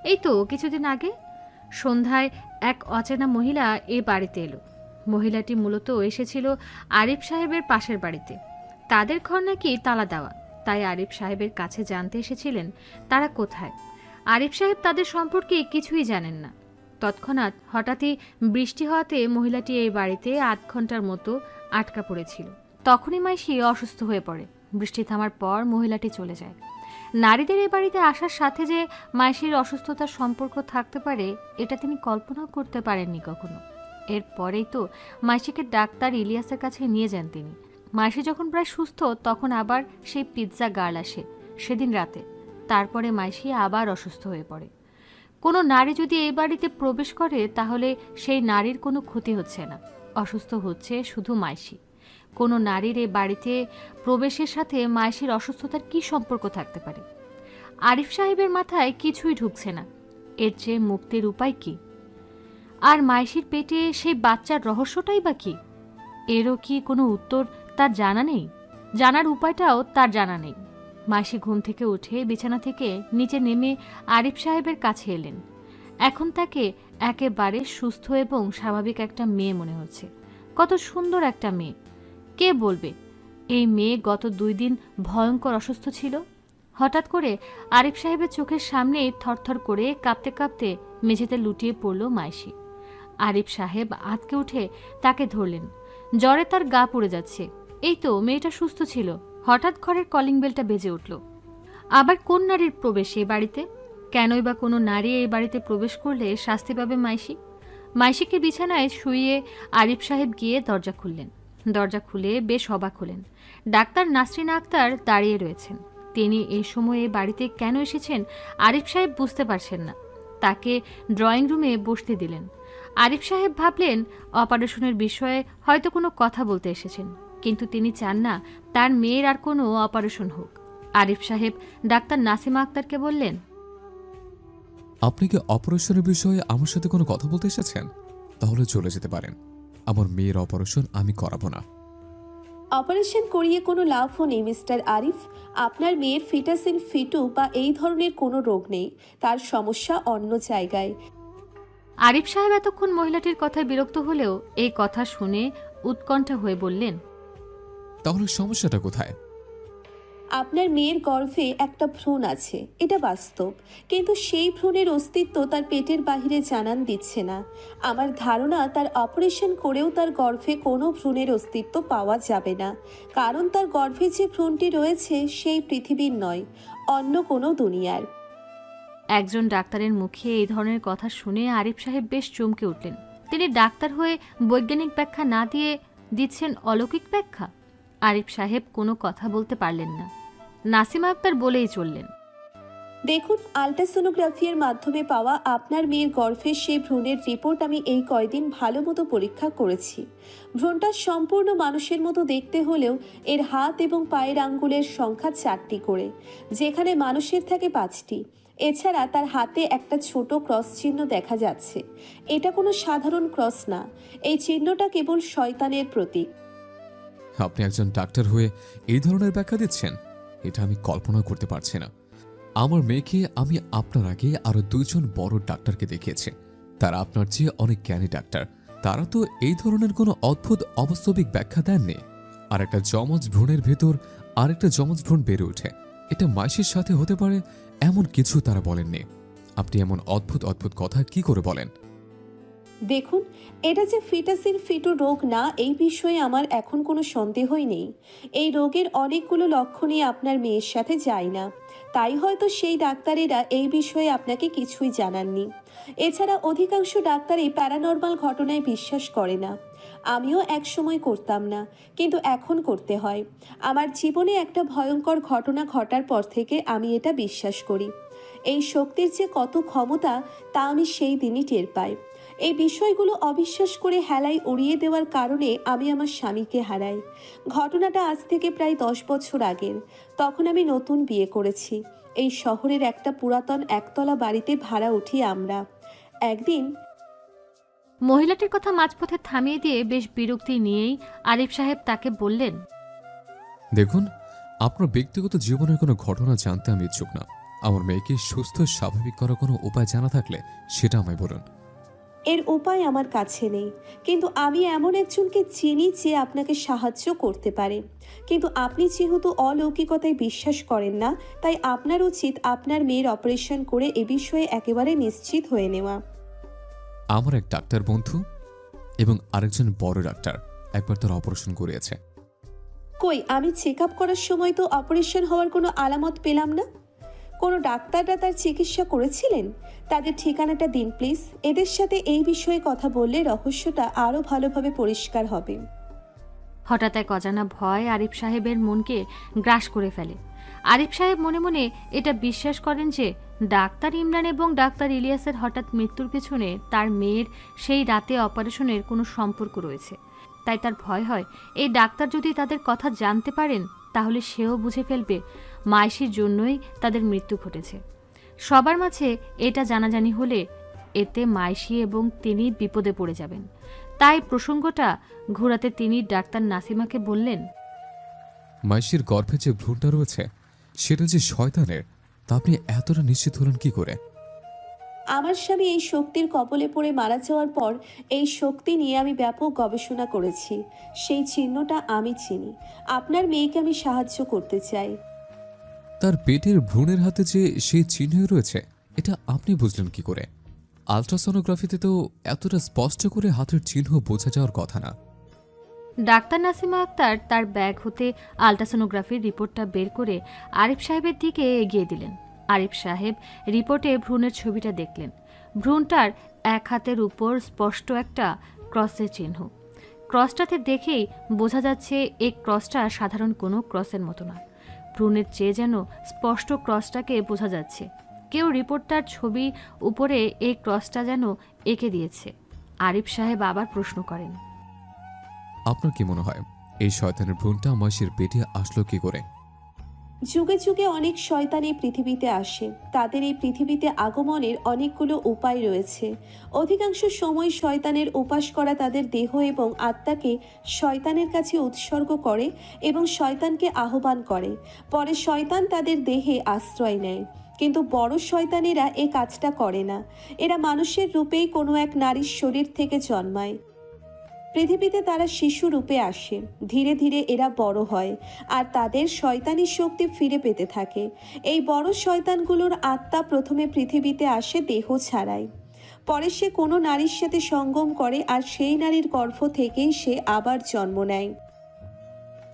এই তো কিছুদিন আগে সন্ধ্যায় এক অচেনা মহিলা এ বাড়িতে এলো। মহিলাটি মূলত এসেছিল আরিফ সাহেবের পাশের বাড়িতে। তাদের ঘর নাকি তালা দেওয়া, তাই আরিফ সাহেবের কাছে জানতে এসেছিলেন তারা কোথায়। আরিফ সাহেব তাদের সম্পর্কে কিছুই জানেন না। তৎক্ষণাৎ হঠাৎই বৃষ্টি হওয়াতে মহিলাটি এই বাড়িতে ৮ ঘন্টার মতো আটকা পড়েছিল। তখনই মাইশি অসুস্থ হয়ে পড়ে। বৃষ্টি থামার পর মহিলাটি চলে যায়। নারীদের এই বাড়িতে আসার সাথে যে মাইশির অসুস্থতার সম্পর্ক থাকতে পারে এটা তিনি কল্পনাও করতে পারেননি কখনো। এরপরেই তো মাইশিকে ডাক্তার ইলিয়াসের কাছে নিয়ে যান তিনি। মাইশি যখন প্রায় সুস্থ তখন আবার সেই পিৎজা গার্ল আসে সেদিন রাতে। তারপরে মাইশি আবার অসুস্থ হয়ে পড়ে। কোনো নারী যদি এই বাড়িতে প্রবেশ করে তাহলে সেই নারীর কোনো ক্ষতি হচ্ছে না, অসুস্থ হচ্ছে শুধু মাইশি। কোনো নারীর এই বাড়িতে প্রবেশের সাথে মাইশির অসুস্থতার কি সম্পর্ক থাকতে পারে? আরিফ সাহেবের মাথায় কিছুই ঢুকছে না। এর চেয়ে মুক্তির উপায় কি? আর মাইশির পেটে সেই বাচ্চার রহস্যটাই বা কি? এরও কি কোনো উত্তর তার জানা নেই? জানার উপায়টাও তার জানা নেই। মাইশি ঘুম থেকে উঠে বিছানা থেকে নিচে নেমে আরিফ সাহেবের কাছে এলেন। এখন তাকে একেবারে সুস্থ এবং স্বাভাবিক একটা মেয়ে মনে হচ্ছে। কত সুন্দর একটা মেয়ে! কে বলবে এই মেয়ে গত 2 দিন ভয়ঙ্কর অসুস্থ ছিল? হঠাৎ করে আরিফ সাহেবের চোখের সামনে থরথর করে কাঁপতে কাঁপতে মেঝেতে লুটিয়ে পড়ল মাইশি। আরিফ সাহেব আঁতকে উঠে তাকে ধরলেন। জ্বরে তার গা পুড়ে যাচ্ছে। এই তো মেয়েটা সুস্থ ছিল। হঠাৎ ঘরের কলিং বেলটা বেজে উঠল। আবার কোন নারীর প্রবেশ এই বাড়িতে? কেনই বা কোনো নারী এই বাড়িতে প্রবেশ করলে শাস্তি পাবে মাইশি? মাইশিকে বিছানায় শুইয়ে আরিফ সাহেব গিয়ে দরজা খুললেন। দরজা খুলে বেশ অবাক হলেন। ডাক্তার নাসরিন আক্তার দাঁড়িয়ে রয়েছেন। তিনি এই সময়ে বাড়িতে কেন এসেছেন আরিফ সাহেব বুঝতে পারছেন না। তাকে ড্রয়িং রুমে বসতে দিলেন। আরিফ সাহেব ভাবলেন অপারেশনের বিষয়ে হয়তো কোনো কথা বলতে এসেছেন, কিন্তু তিনি চান না তার মেয়ের আর কোনো অপারেশন হোক। আরিফ সাহেব ডাক্তার নাসিমা আক্তারকে বললেন, আপনি কি অপারেশনের বিষয়ে আমার সাথে কোনো কথা বলতে এসেছেন? তাহলে চলে যেতে পারেন। আমার মেয়ের অপারেশন আমি করাবো না। অপারেশন করিয়ে কোনো লাভও নেই মিস্টার আরিফ। আপনার মেয়ের ফিটাস ইন ফিটু বা এই ধরনের কোনো রোগ নেই, তার সমস্যা অন্য জায়গায়। আরিফ সাহেব এতক্ষণ মহিলাটির কথায় বিরক্ত হলেও এই কথা শুনে উৎকণ্ঠা হয়ে বললেন, তাহলে সমস্যাটা কোথায়? আপনার মেয়ের গর্ভে একটা ভ্রূণ আছে, এটা বাস্তব, কিন্তু সেই ভ্রূণের অস্তিত্ব তার পেটের বাহিরে জানান দিচ্ছে না। আমার ধারণা তার অপারেশন করেও তার গর্ভে কোনো ভ্রূণের অস্তিত্ব পাওয়া যাবে না, কারণ তার গর্ভে যে ভ্রূণটি রয়েছে সেই পৃথিবীর নয়, অন্য কোনো দুনিয়ার। একজন ডাক্তারের মুখে এই ধরনের কথা শুনে আরিফ সাহেব বেশ চমকে উঠলেন। তিনি ডাক্তার হয়ে বৈজ্ঞানিক ব্যাখ্যা না দিয়ে দিচ্ছেন অলৌকিক ব্যাখ্যা। আরিফ সাহেব কোনো কথা বলতে পারলেন না। নাসিমা আক্তার বলেই চললেন, দেখুন, আল্ট্রাসোনোগ্রাফির মাধ্যমে পাওয়া আপনার মেয়ের গর্ভের সেই ভ্রূণের রিপোর্ট আমি এই কয়দিন ভালো মতো পরীক্ষা করেছি। ভ্রূণটা সম্পূর্ণ মানুষের মতো দেখতে হলেও এর হাত এবং পায়ের আঙ্গুলের সংখ্যা 4টি করে, যেখানে মানুষের থাকে 5টি। এছাড়া তার হাতে একটা ছোট ক্রস চিহ্ন দেখা যাচ্ছে। এটা কোনো সাধারণ ক্রস না, এই চিহ্নটা কেবল শয়তানের প্রতীক। আপনি একজন ডাক্তার হয়ে এই ধরনের ব্যাখ্যা দিচ্ছেন? এটা আমি কল্পনা করতে পারছি না। আমার মেয়েকে আমি আপনার আগে আরো 2 জন বড় ডাক্তারকে দেখিয়েছি। তারা আপনার চেয়ে অনেক জ্ঞানী ডাক্তার। তারা তো এই ধরনের কোনো অদ্ভুত অবাস্তবিক ব্যাখ্যা দেননি। আর একটা যমজ ভ্রূণের ভেতর আরেকটা যমজ ভ্রূণ বেড়ে ওঠে, এটা মাইশির সাথে হতে পারে এমন কিছু তারা বলেননি। আপনি এমন অদ্ভুত অদ্ভুত কথা কি করে বলেন? দেখুন, এটা যে ফিটাস ইন ফিটু রোগ না এই বিষয়ে আমার এখন কোনো সন্দেহই নেই। এই রোগের অনেকগুলো লক্ষণই আপনার মেয়ের সাথে যায় না, তাই হয়তো সেই ডাক্তারেরা এই বিষয়ে আপনাকে কিছুই জানাননি। এছাড়া অধিকাংশ ডাক্তারই প্যারানর্মাল ঘটনায় বিশ্বাস করে না। আমিও একসময় করতাম না, কিন্তু এখন করতে হয়। আমার জীবনে একটা ভয়ঙ্কর ঘটনা ঘটার পর থেকে আমি এটা বিশ্বাস করি। এই শক্তির যে কত ক্ষমতা তা আমি সেই দিনই টের পাই। এই বিষয়গুলো অবিশ্বাস করে হেলায় উড়িয়ে দেওয়ার কারণে আমি আমার স্বামীকে হারাই। ঘটনাটা আজ থেকে প্রায় 10 বছর আগের। তখন আমি নতুন বিয়ে করেছি। এই শহরের একটা পুরাতন একতলা বাড়িতে ভাড়া উঠি আমরা। একদিন মহিলাটির কথা মাঝপথে থামিয়ে দিয়ে বেশ বিরক্তি নিয়েই আরিফ সাহেব তাকে বললেন, দেখুন, আপনার ব্যক্তিগত জীবনের কোনো ঘটনা জানতে আমি ইচ্ছুক না। আমার মেয়েকে সুস্থ স্বাভাবিক করার কোনো উপায় জানা থাকলে সেটা আমায় বলুন। এর উপায় আমার কাছে নেই, কিন্তু আমি এমন একজনকে চিনি যে আপনাকে সাহায্য করতে পারে। কিন্তু আপনি যেহেতু অলৌকিকতায় বিশ্বাস করেন না, তাই আপনার উচিত আপনার মেয়ের অপারেশন করে এ বিষয়ে একেবারে নিশ্চিত হয়ে নেওয়া। আমার এক ডাক্তার বন্ধু এবং আরেকজন বড় ডাক্তার একবার তার অপারেশন করিয়েছে। কই, আমি চেক আপ করার সময় তো অপারেশন হওয়ার কোনো আলামত পেলাম না। কোনো ডাক্তাররা তার চিকিৎসা করেছিলেন? তাদের ঠিকানাটা দিন প্লিজ। এদের সাথে এই বিষয়ে কথা বললে রহস্যটা আরও ভালোভাবে পরিষ্কার হবে। হঠাৎ এক অজানা ভয় আরিফ সাহেবের মনকে গ্রাস করে ফেলে। আরিফ সাহেব মনে মনে এটা বিশ্বাস করেন যে ডাক্তার ইমরান এবং ডাক্তার ইলিয়াসের হঠাৎ মৃত্যুর পেছনে তার মেয়ের সেই রাতে অপারেশনের কোনো সম্পর্ক রয়েছে। তাই তার ভয় হয় এই ডাক্তার যদি তাদের কথা জানতে পারেন তাহলে সেও বুঝে ফেলবে মাইশির জন্যই তাদের মৃত্যু ঘটেছে। সবার মাঝে এটা জানাজানি হলে এতে মাইশি এবং তিনি বিপদে পড়ে যাবেন। তাই প্রসঙ্গটা ঘোরাতে তিনি ডাক্তার নাসিমাকে বললেন, মাইশির গর্ভে যে ভ্রূণটা রয়েছে সেটা যে শয়তানের, তা আপনি এতটা নিশ্চিত হলেন কি করে? আমার স্বামী এই শক্তির কবলে পড়ে মারা যাওয়ার পর এই শক্তি নিয়ে আমি ব্যাপক গবেষণা করেছি। সেই চিহ্নটা আমি চিনি। আপনার মেয়েকে আমি সাহায্য করতে চাই। তার পেটের ভ্রূণের হাতে যে সেই চিহ্ন রয়েছে এটা আপনি বুঝলেন কি করে? আলট্রাসোনোগ্রাফিতে তো এতটা স্পষ্ট করে হাতের চিহ্ন বোঝা যাওয়ার কথা না। ডাক্তার নাসিমা আক্তার তার ব্যাগ হতে আলট্রাসোনোগ্রাফির রিপোর্টটা বের করে আরিফ সাহেবের দিকে এগিয়ে দিলেন। আরিফ সাহেব রিপোর্টে ভ্রূণের ছবিটা দেখলেন। ভ্রূণটার এক হাতের উপর স্পষ্ট একটা ক্রসের চিহ্ন। ক্রসটাতে দেখেই বোঝা যাচ্ছে এই ক্রসটা সাধারণ কোনো ক্রসের মতো না। ভ্রূণের চেয়ে যেন স্পষ্ট ক্রসটাকে বোঝা যাচ্ছে। কেউ রিপোর্টটার ছবি উপরে এই ক্রসটা যেন এঁকে দিয়েছে। আরিফ সাহেব আবার প্রশ্ন করেন, আপনার কি মনে হয় এই শয়তানের ভ্রূণটা মাইশির পেটে আসলো কি করে? যুগে যুগে অনেক শয়তান এই পৃথিবীতে আসে। তাদের এই পৃথিবীতে আগমনের অনেকগুলো উপায় রয়েছে। অধিকাংশ সময় শয়তানের উপাস করা তাদের দেহ এবং আত্মাকে শয়তানের কাছে উৎসর্গ করে এবং শয়তানকে আহ্বান করে। পরে শয়তান তাদের দেহে আশ্রয় নেয়। কিন্তু বড় শয়তানেরা এই কাজটা করে না। এরা মানুষের রূপেই কোনো এক নারীর শরীর থেকে জন্মায়। পৃথিবীতে তারা শিশু রূপে আসে। ধীরে ধীরে এরা বড় হয় আর তাদের শয়তানি শক্তি ফিরে পেতে থাকে। এই বড় শয়তানগুলোর আত্মা প্রথমে পৃথিবীতে আসে দেহ ছাড়াই। পরে সে কোনো নারীর সাথে সঙ্গম করে আর সেই নারীর গর্ভ থেকেই সে আবার জন্ম নেয়।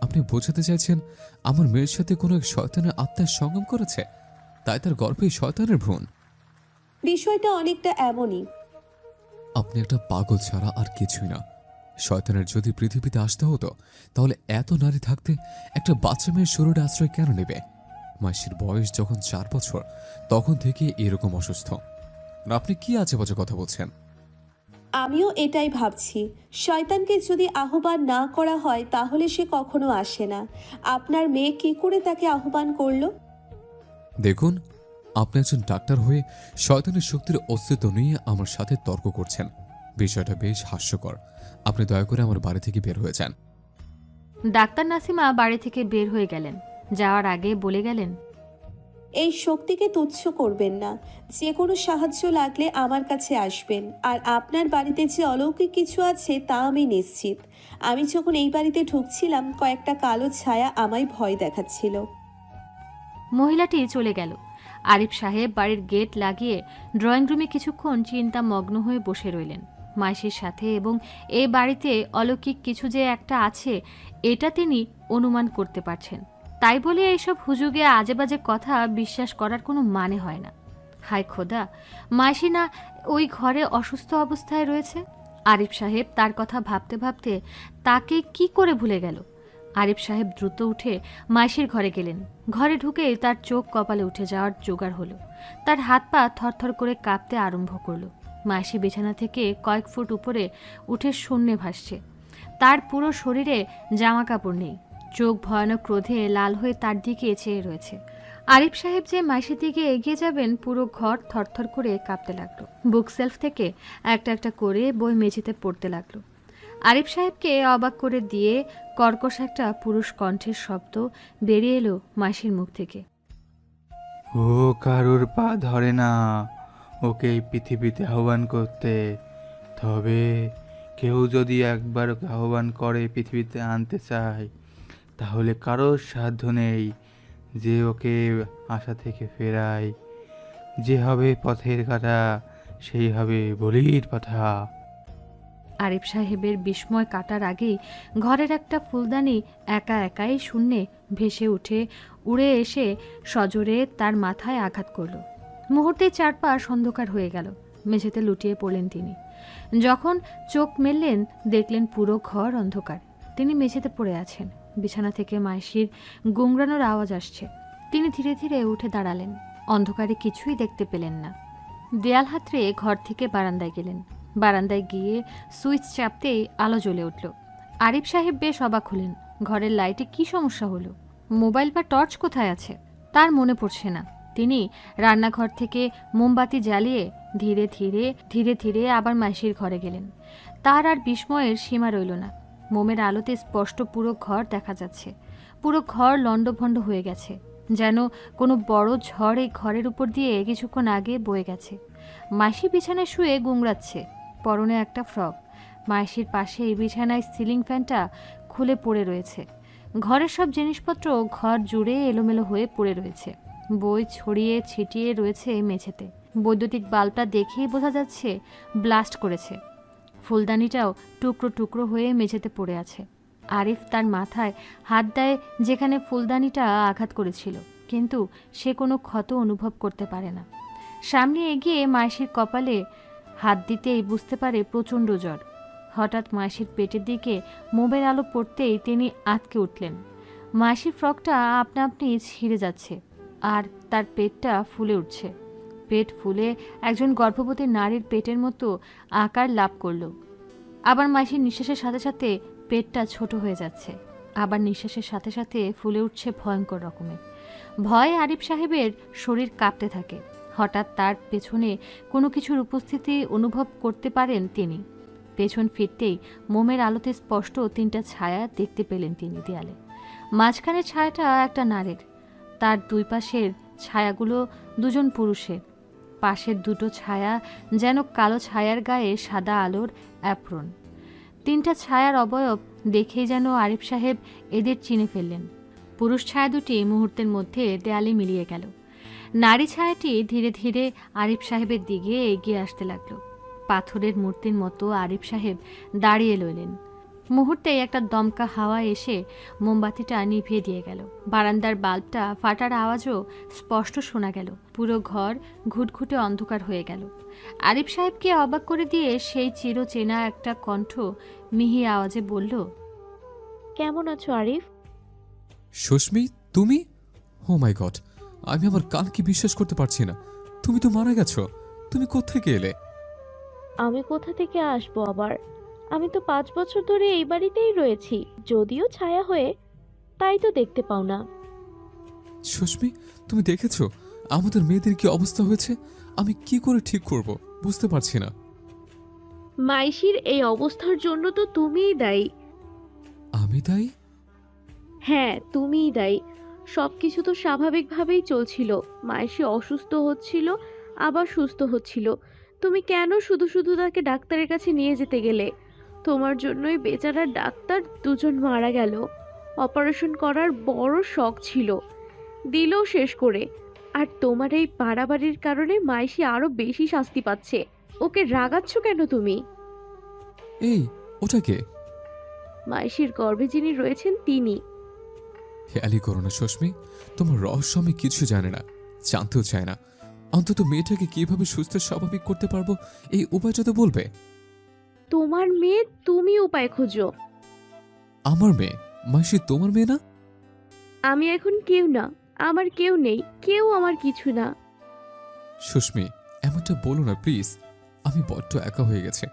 আপনি বোঝাতে চাইছেন আমার মেয়ের সাথে কোনো এক শয়তানের আত্মার সঙ্গম করেছে, তাই তার গর্ভে শয়তানের ভ্রূণ? বিষয়টা অনেকটা এমনই। আপনি একটা পাগল ছাড়া আর কিছুই না। শয়তানের যদি পৃথিবীতে আসতে হতো তাহলে এত নারী থাকতে একটা বাচ্চা মেয়ের শরীরে আশ্রয় কেন নেবে? মাসির বয়স যখন 4 বছর তখন থেকে এরকম অসুস্থ। আপনি কি আজে বাজে কথা বলছেন? আমিও এটাই ভাবছি। শয়তানকে যদি আহ্বান না করা হয় তাহলে সে কখনো আসে না। আপনার মেয়ে কি করে তাকে আহ্বান করলো? দেখুন, আপনি একজন ডাক্তার হয়ে শয়তানের শক্তির অস্তিত্ব নিয়ে আমার সাথে তর্ক করছেন। বিষয়টা বেশ হাস্যকর। আপনি দয়া করে আমার বাড়ি থেকে বের হয়ে যান। ডাক্তার নাসিমা বাড়ি থেকে বের হয়ে গেলেন। যাওয়ার আগে বলে গেলেন, এই শক্তিকে তুচ্ছ করবেন না। যে কোনো সাহায্য লাগলে আমার কাছে আসবেন। আর আপনার বাড়িতে যে অলৌকিক কিছু আছে তা আমি নিশ্চিত। আমি যখন এই বাড়িতে ঢুকছিলাম কয়েকটা কালো ছায়া আমায় ভয় দেখাচ্ছিল। মহিলাটি চলে গেল। আরিফ সাহেব বাড়ির গেট লাগিয়ে ড্রয়িং রুমে কিছুক্ষণ চিন্তামগ্ন হয়ে বসে রইলেন। মাইশির সাথে এবং এই বাড়িতে অলৌকিক কিছু যে একটা আছে এটা তিনি অনুমান করতে পারছেন। তাই বলে এইসব হুজুগে আজেবাজে কথা বিশ্বাস করার কোনো মানে হয় না। হায় খোদা, মাইশি না ওই ঘরে অসুস্থ অবস্থায় রয়েছে? আরিফ সাহেব তার কথা ভাবতে ভাবতে তাকে কি করে ভুলে গেল। আরিফ সাহেব দ্রুত উঠে মাইশির ঘরে গেলেন। ঘরে ঢুকেই তার চোখ কপালে উঠে যাওয়ার জোগাড় হলো। তার হাত পা থরথর করে কাঁপতে আরম্ভ করলো। মাইশি বিছানা থেকে কয়েক ফুট উপরে উঠে শূন্যে ভাসছে। তার পুরো শরীরে জামা কাপড় নেই। চোখ ভয়ানক ক্রোধে লাল হয়ে তার দিকে চেয়ে রয়েছে। আরিফ সাহেব যে মাইশির দিকে এগিয়ে যাবেন পুরো ঘর থরথর করে কাঁপতে লাগলো। বুক সেলফ থেকে একটা একটা করে বই মেঝেতে পড়তে লাগলো। আরিফ সাহেবকে অবাক করে দিয়ে কর্কশ একটা পুরুষ কণ্ঠের শব্দ বেরিয়ে এলো মাইশির মুখ থেকে। ও কারুর পা ধরে না, ওকে এই পৃথিবীতে আহ্বান করতে। তবে কেউ যদি একবার আহ্বান করে পৃথিবীতে আনতে চায়, তাহলে কারোর সাধ্য নেই যে ওকে আশা থেকে ফেরায়। যে হবে পথের কাঁটা, সেই হবে বলির পাঠা। আরিফ সাহেবের বিস্ময় কাটার আগেই ঘরের একটা ফুলদানি একা একাই শূন্যে ভেসে উঠে উড়ে এসে সজোরে তার মাথায় আঘাত করল। মুহূর্তে চারপাশ অন্ধকার হয়ে গেল। মেঝেতে লুটিয়ে পড়লেন তিনি। যখন চোখ মেললেন দেখলেন পুরো ঘর অন্ধকার। তিনি মেঝেতে পড়ে আছেন। বিছানা থেকে মাইশির গুংরানোর আওয়াজ আসছে। তিনি ধীরে ধীরে উঠে দাঁড়ালেন। অন্ধকারে কিছুই দেখতে পেলেন না। দেয়াল হাতড়ে ঘর থেকে বারান্দায় গেলেন। বারান্দায় গিয়ে সুইচ চাপতেই আলো জ্বলে উঠল। আরিফ সাহেব বেশ অবাক হলেন। ঘরের লাইটে কি সমস্যা হলো? মোবাইল বা টর্চ কোথায় আছে তার মনে পড়ছে না। তিনি রান্নাঘর থেকে মোমবাতি জ্বালিয়ে ধীরে ধীরে ধীরে ধীরে আবার মাসির ঘরে গেলেন। তার আর বিস্ময়ের সীমা রইল না। মোমের আলোতে স্পষ্ট পুরো ঘর দেখা যাচ্ছে। পুরো ঘর লণ্ডভণ্ড হয়ে গেছে, যেন কোনো বড় ঝড় এই ঘরের উপর দিয়ে কিছুক্ষণ আগে বয়ে গেছে। মাসি বিছানায় শুয়ে গুংড়াচ্ছে, পরনে একটা ফ্রক। মাসির পাশে এই বিছানায় সিলিং ফ্যানটা খুলে পড়ে রয়েছে। ঘরের সব জিনিসপত্র ঘর জুড়ে এলোমেলো হয়ে পড়ে রয়েছে। বই ছড়িয়ে ছিটিয়ে রয়েছে মেঝেতে। বৈদ্যুতিক বাল্বটা দেখেই বোঝা যাচ্ছে ব্লাস্ট করেছে। ফুলদানিটাও টুকরো টুকরো হয়ে মেঝেতে পড়ে আছে। আরিফ তার মাথায় হাত দেয় যেখানে ফুলদানিটা আঘাত করেছিল, কিন্তু সে কোনো ক্ষত অনুভব করতে পারে না। সামনে এগিয়ে মাসির কপালে হাত দিতেই বুঝতে পারে প্রচণ্ড জ্বর। হঠাৎ মাসির পেটের দিকে মোমের আলো পড়তেই তিনি আঁতকে উঠলেন। মাসির ফ্রকটা আপনা আপনি ছিঁড়ে যাচ্ছে আর তার পেটটা ফুলে উঠছে। পেট ফুলে একজন গর্ভবতী নারীর পেটের মতো আকার লাভ করল। আবার মাসির নিঃশ্বাসের সাথে সাথে পেটটা ছোট হয়ে যাচ্ছে। আবার নিঃশ্বাসের সাথে সাথে ফুলে উঠছে ভয়ঙ্কর রকমের। ভয়ে আরিফ সাহেবের শরীর কাঁপতে থাকে। হঠাৎ তার পেছনে কোনো কিছুর উপস্থিতি অনুভব করতে পারেন তিনি। পেছন ফিরতেই মোমের আলোতে স্পষ্ট তিনটা ছায়া দেখতে পেলেন তিনি দেয়ালে। মাঝখানের ছায়াটা একটা নারীর, তার দুই পাশের ছায়াগুলো দুজন পুরুষের। পাশের দুটো ছায়া যেন কালো ছায়ার গায়ে সাদা আলোর অ্যাপ্রন। তিনটা ছায়ার অবয়ব দেখেই যেন আরিফ সাহেব এদের চিনে ফেললেন। পুরুষ ছায়া দুটি মুহূর্তের মধ্যে দেয়ালে মিলিয়ে গেল। নারী ছায়াটি ধীরে ধীরে আরিফ সাহেবের দিকে এগিয়ে আসতে লাগলো। পাথরের মূর্তির মতো আরিফ সাহেব দাঁড়িয়ে রইলেন। মুহূর্তেই একটা দমকা হাওয়া এসে মোমবাতিটা নিভিয়ে দিয়ে গেল। বারান্দার বাল্বটা ফাটার আওয়াজও স্পষ্ট শোনা গেল। পুরো ঘর ঘুটঘুটে অন্ধকার হয়ে গেল। আরিফ সাহেবকে অবাক করে দিয়ে সেই চিরচেনা একটা কণ্ঠ মিহি আওয়াজে বলল, কেমন আছো আরিফ? সুস্মি, তুমি? ও মাই গড, আমি আমার কানকে বিশ্বাস করতে পারছি না। তুমি তো মারা গেছো। তুমি কোত্থেকে এলে? আমি কোথা থেকে আসবো আবার? আমি তো 5 বছর ধরে এই বাড়িতেই রয়েছি, যদিও ছায়া হয়ে, তাই তো দেখতে পাও না। সুস্মি, তুমি দেখেছো আমাদের মেয়েদের কি অবস্থা হয়েছে? আমি কি করে ঠিক করব বুঝতে পারছি না। মাইশির এই অবস্থার জন্য তো তুমিই দায়ী। আমি দায়ী? হ্যাঁ, তুমিই দায়ী। সবকিছু তো স্বাভাবিকভাবেই চলছিল। মাইশি অসুস্থ হচ্ছিল, আবার সুস্থ হচ্ছিল। তুমি কেন শুধু শুধু তাকে ডাক্তারের কাছে নিয়ে যেতে গেলে? তোমার জন্যই বেচারা ডাক্তার দুজন মারা গেল। অপারেশন করার বড় শখ ছিল, দিলও শেষ করে। আর তোমার এই বাড়াবাড়ির কারণে মাইশি আরো বেশি শাস্তি পাচ্ছে। ওকে রাগাচ্ছ কেন তুমি? এই, ওটা কে? মাইশির গর্ভে যিনি রয়েছেন তিনি। হেয়ালি করো না সুস্মি, তোমার রহস্য আমি কিছু জানে না, জানতেও চায় না। অন্তত মেয়েটাকে কিভাবে সুস্থ স্বাভাবিক করতে পারবো এই উপায়টা তো বলবে। তোমার মেয়ে, তুমি উপায় খোঁজো। আমার মেয়ে? মাসি তোমার মেয়ে না? আমি এখন কেউ না, আমার কেউ নেই, কেউ আমার কিছু না। সুস্মি, এমনটা বলো না প্লিজ। আমি বড্ড একা হয়ে গেছে।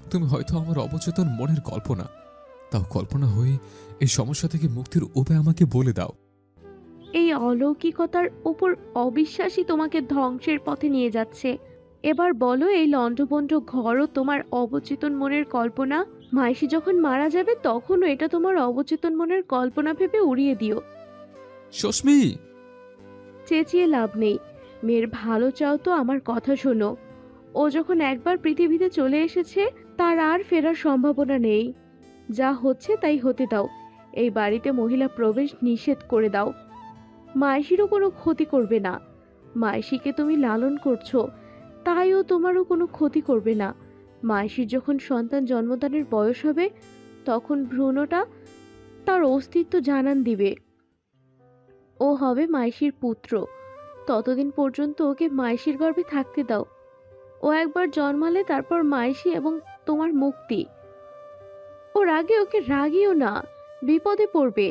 তুমি হয়তো আমার অবচেতন মনের কল্পনা, তাও কল্পনা হয়ে এই সমস্যা থেকে মুক্তির উপায় আমাকে বলে দাও। এই অলৌকিকতার ওপর অবিশ্বাসী তোমাকে ধ্বংসের পথে নিয়ে যাচ্ছে। এবার বলো, এই লণ্ডভণ্ড ঘরও তোমার অবচেতন মনের কল্পনা? মাইশি যখন মারা যাবে তখনও এটা তোমার অবচেতন মনের কল্পনা ভেবে উড়িয়ে দিও। সুস্মি! চেঁচিয়ে লাভ নেই। মেয়ের ভালো চাও তো আমার কথা শোনো। ও যখন একবার পৃথিবীতে চলে এসেছে তার আর ফেরার সম্ভাবনা নেই। যা হচ্ছে তাই হতে দাও। এই বাড়িতে মহিলা প্রবেশ নিষেধ করে দাও। মাইশিরও কোনো ক্ষতি করবে না। মাইশিকে তুমি লালন করছো, তাইও তোমারও কোনো ক্ষতি করবে না। মাইশির যখন সন্তান জন্মদানের বয়স হবে, তখন ভ্রূণটা তার অস্তিত্ব জানান দিবে। ও হবে মাইশির পুত্র। ততদিন পর্যন্ত ওকে মাইশির গর্ভে থাকতে দাও। ও একবার জন্মালে তারপর মাইশি এবং তোমার মুক্তি। ওর আগে ওকে রাগিও না, বিপদে পড়বে।